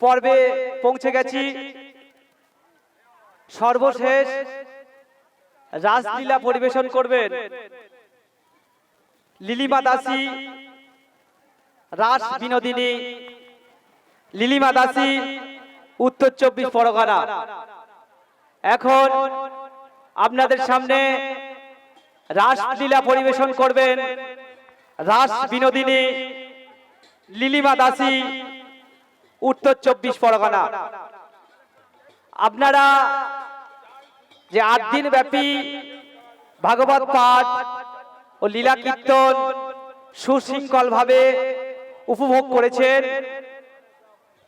D: পর্বে পৌঁছে গেছি। সর্বশেষ রাসলীলা পরিবেশন করবেন লিলিমা দাসী, রাস বিনোদিনী লিলিমা দাসী, উত্তর 24 পরগনা। এখন আপনাদের সামনে রাসলীলা পরিবেশন করবেন রাস বিনোদিনী লিলিমা দাসী, উত্তর 24 পরগনা। আপনারা যে 8 দিন ব্যাপী ভাগবত পাঠ ও লীলা কীর্তন সুশৃঙ্খল ভাবে উপভোগ করেছেন,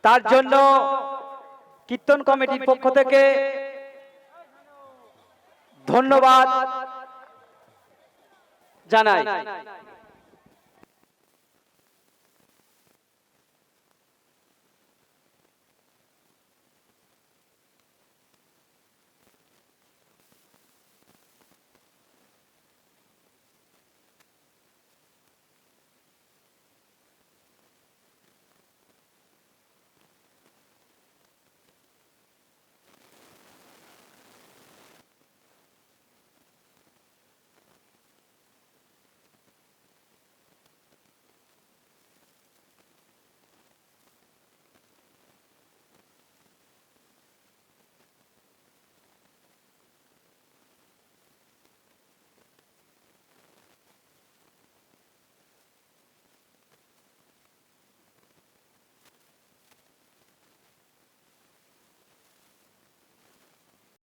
D: তার জন্য কীর্তন কমিটির পক্ষ থেকে ধন্যবাদ জানাই।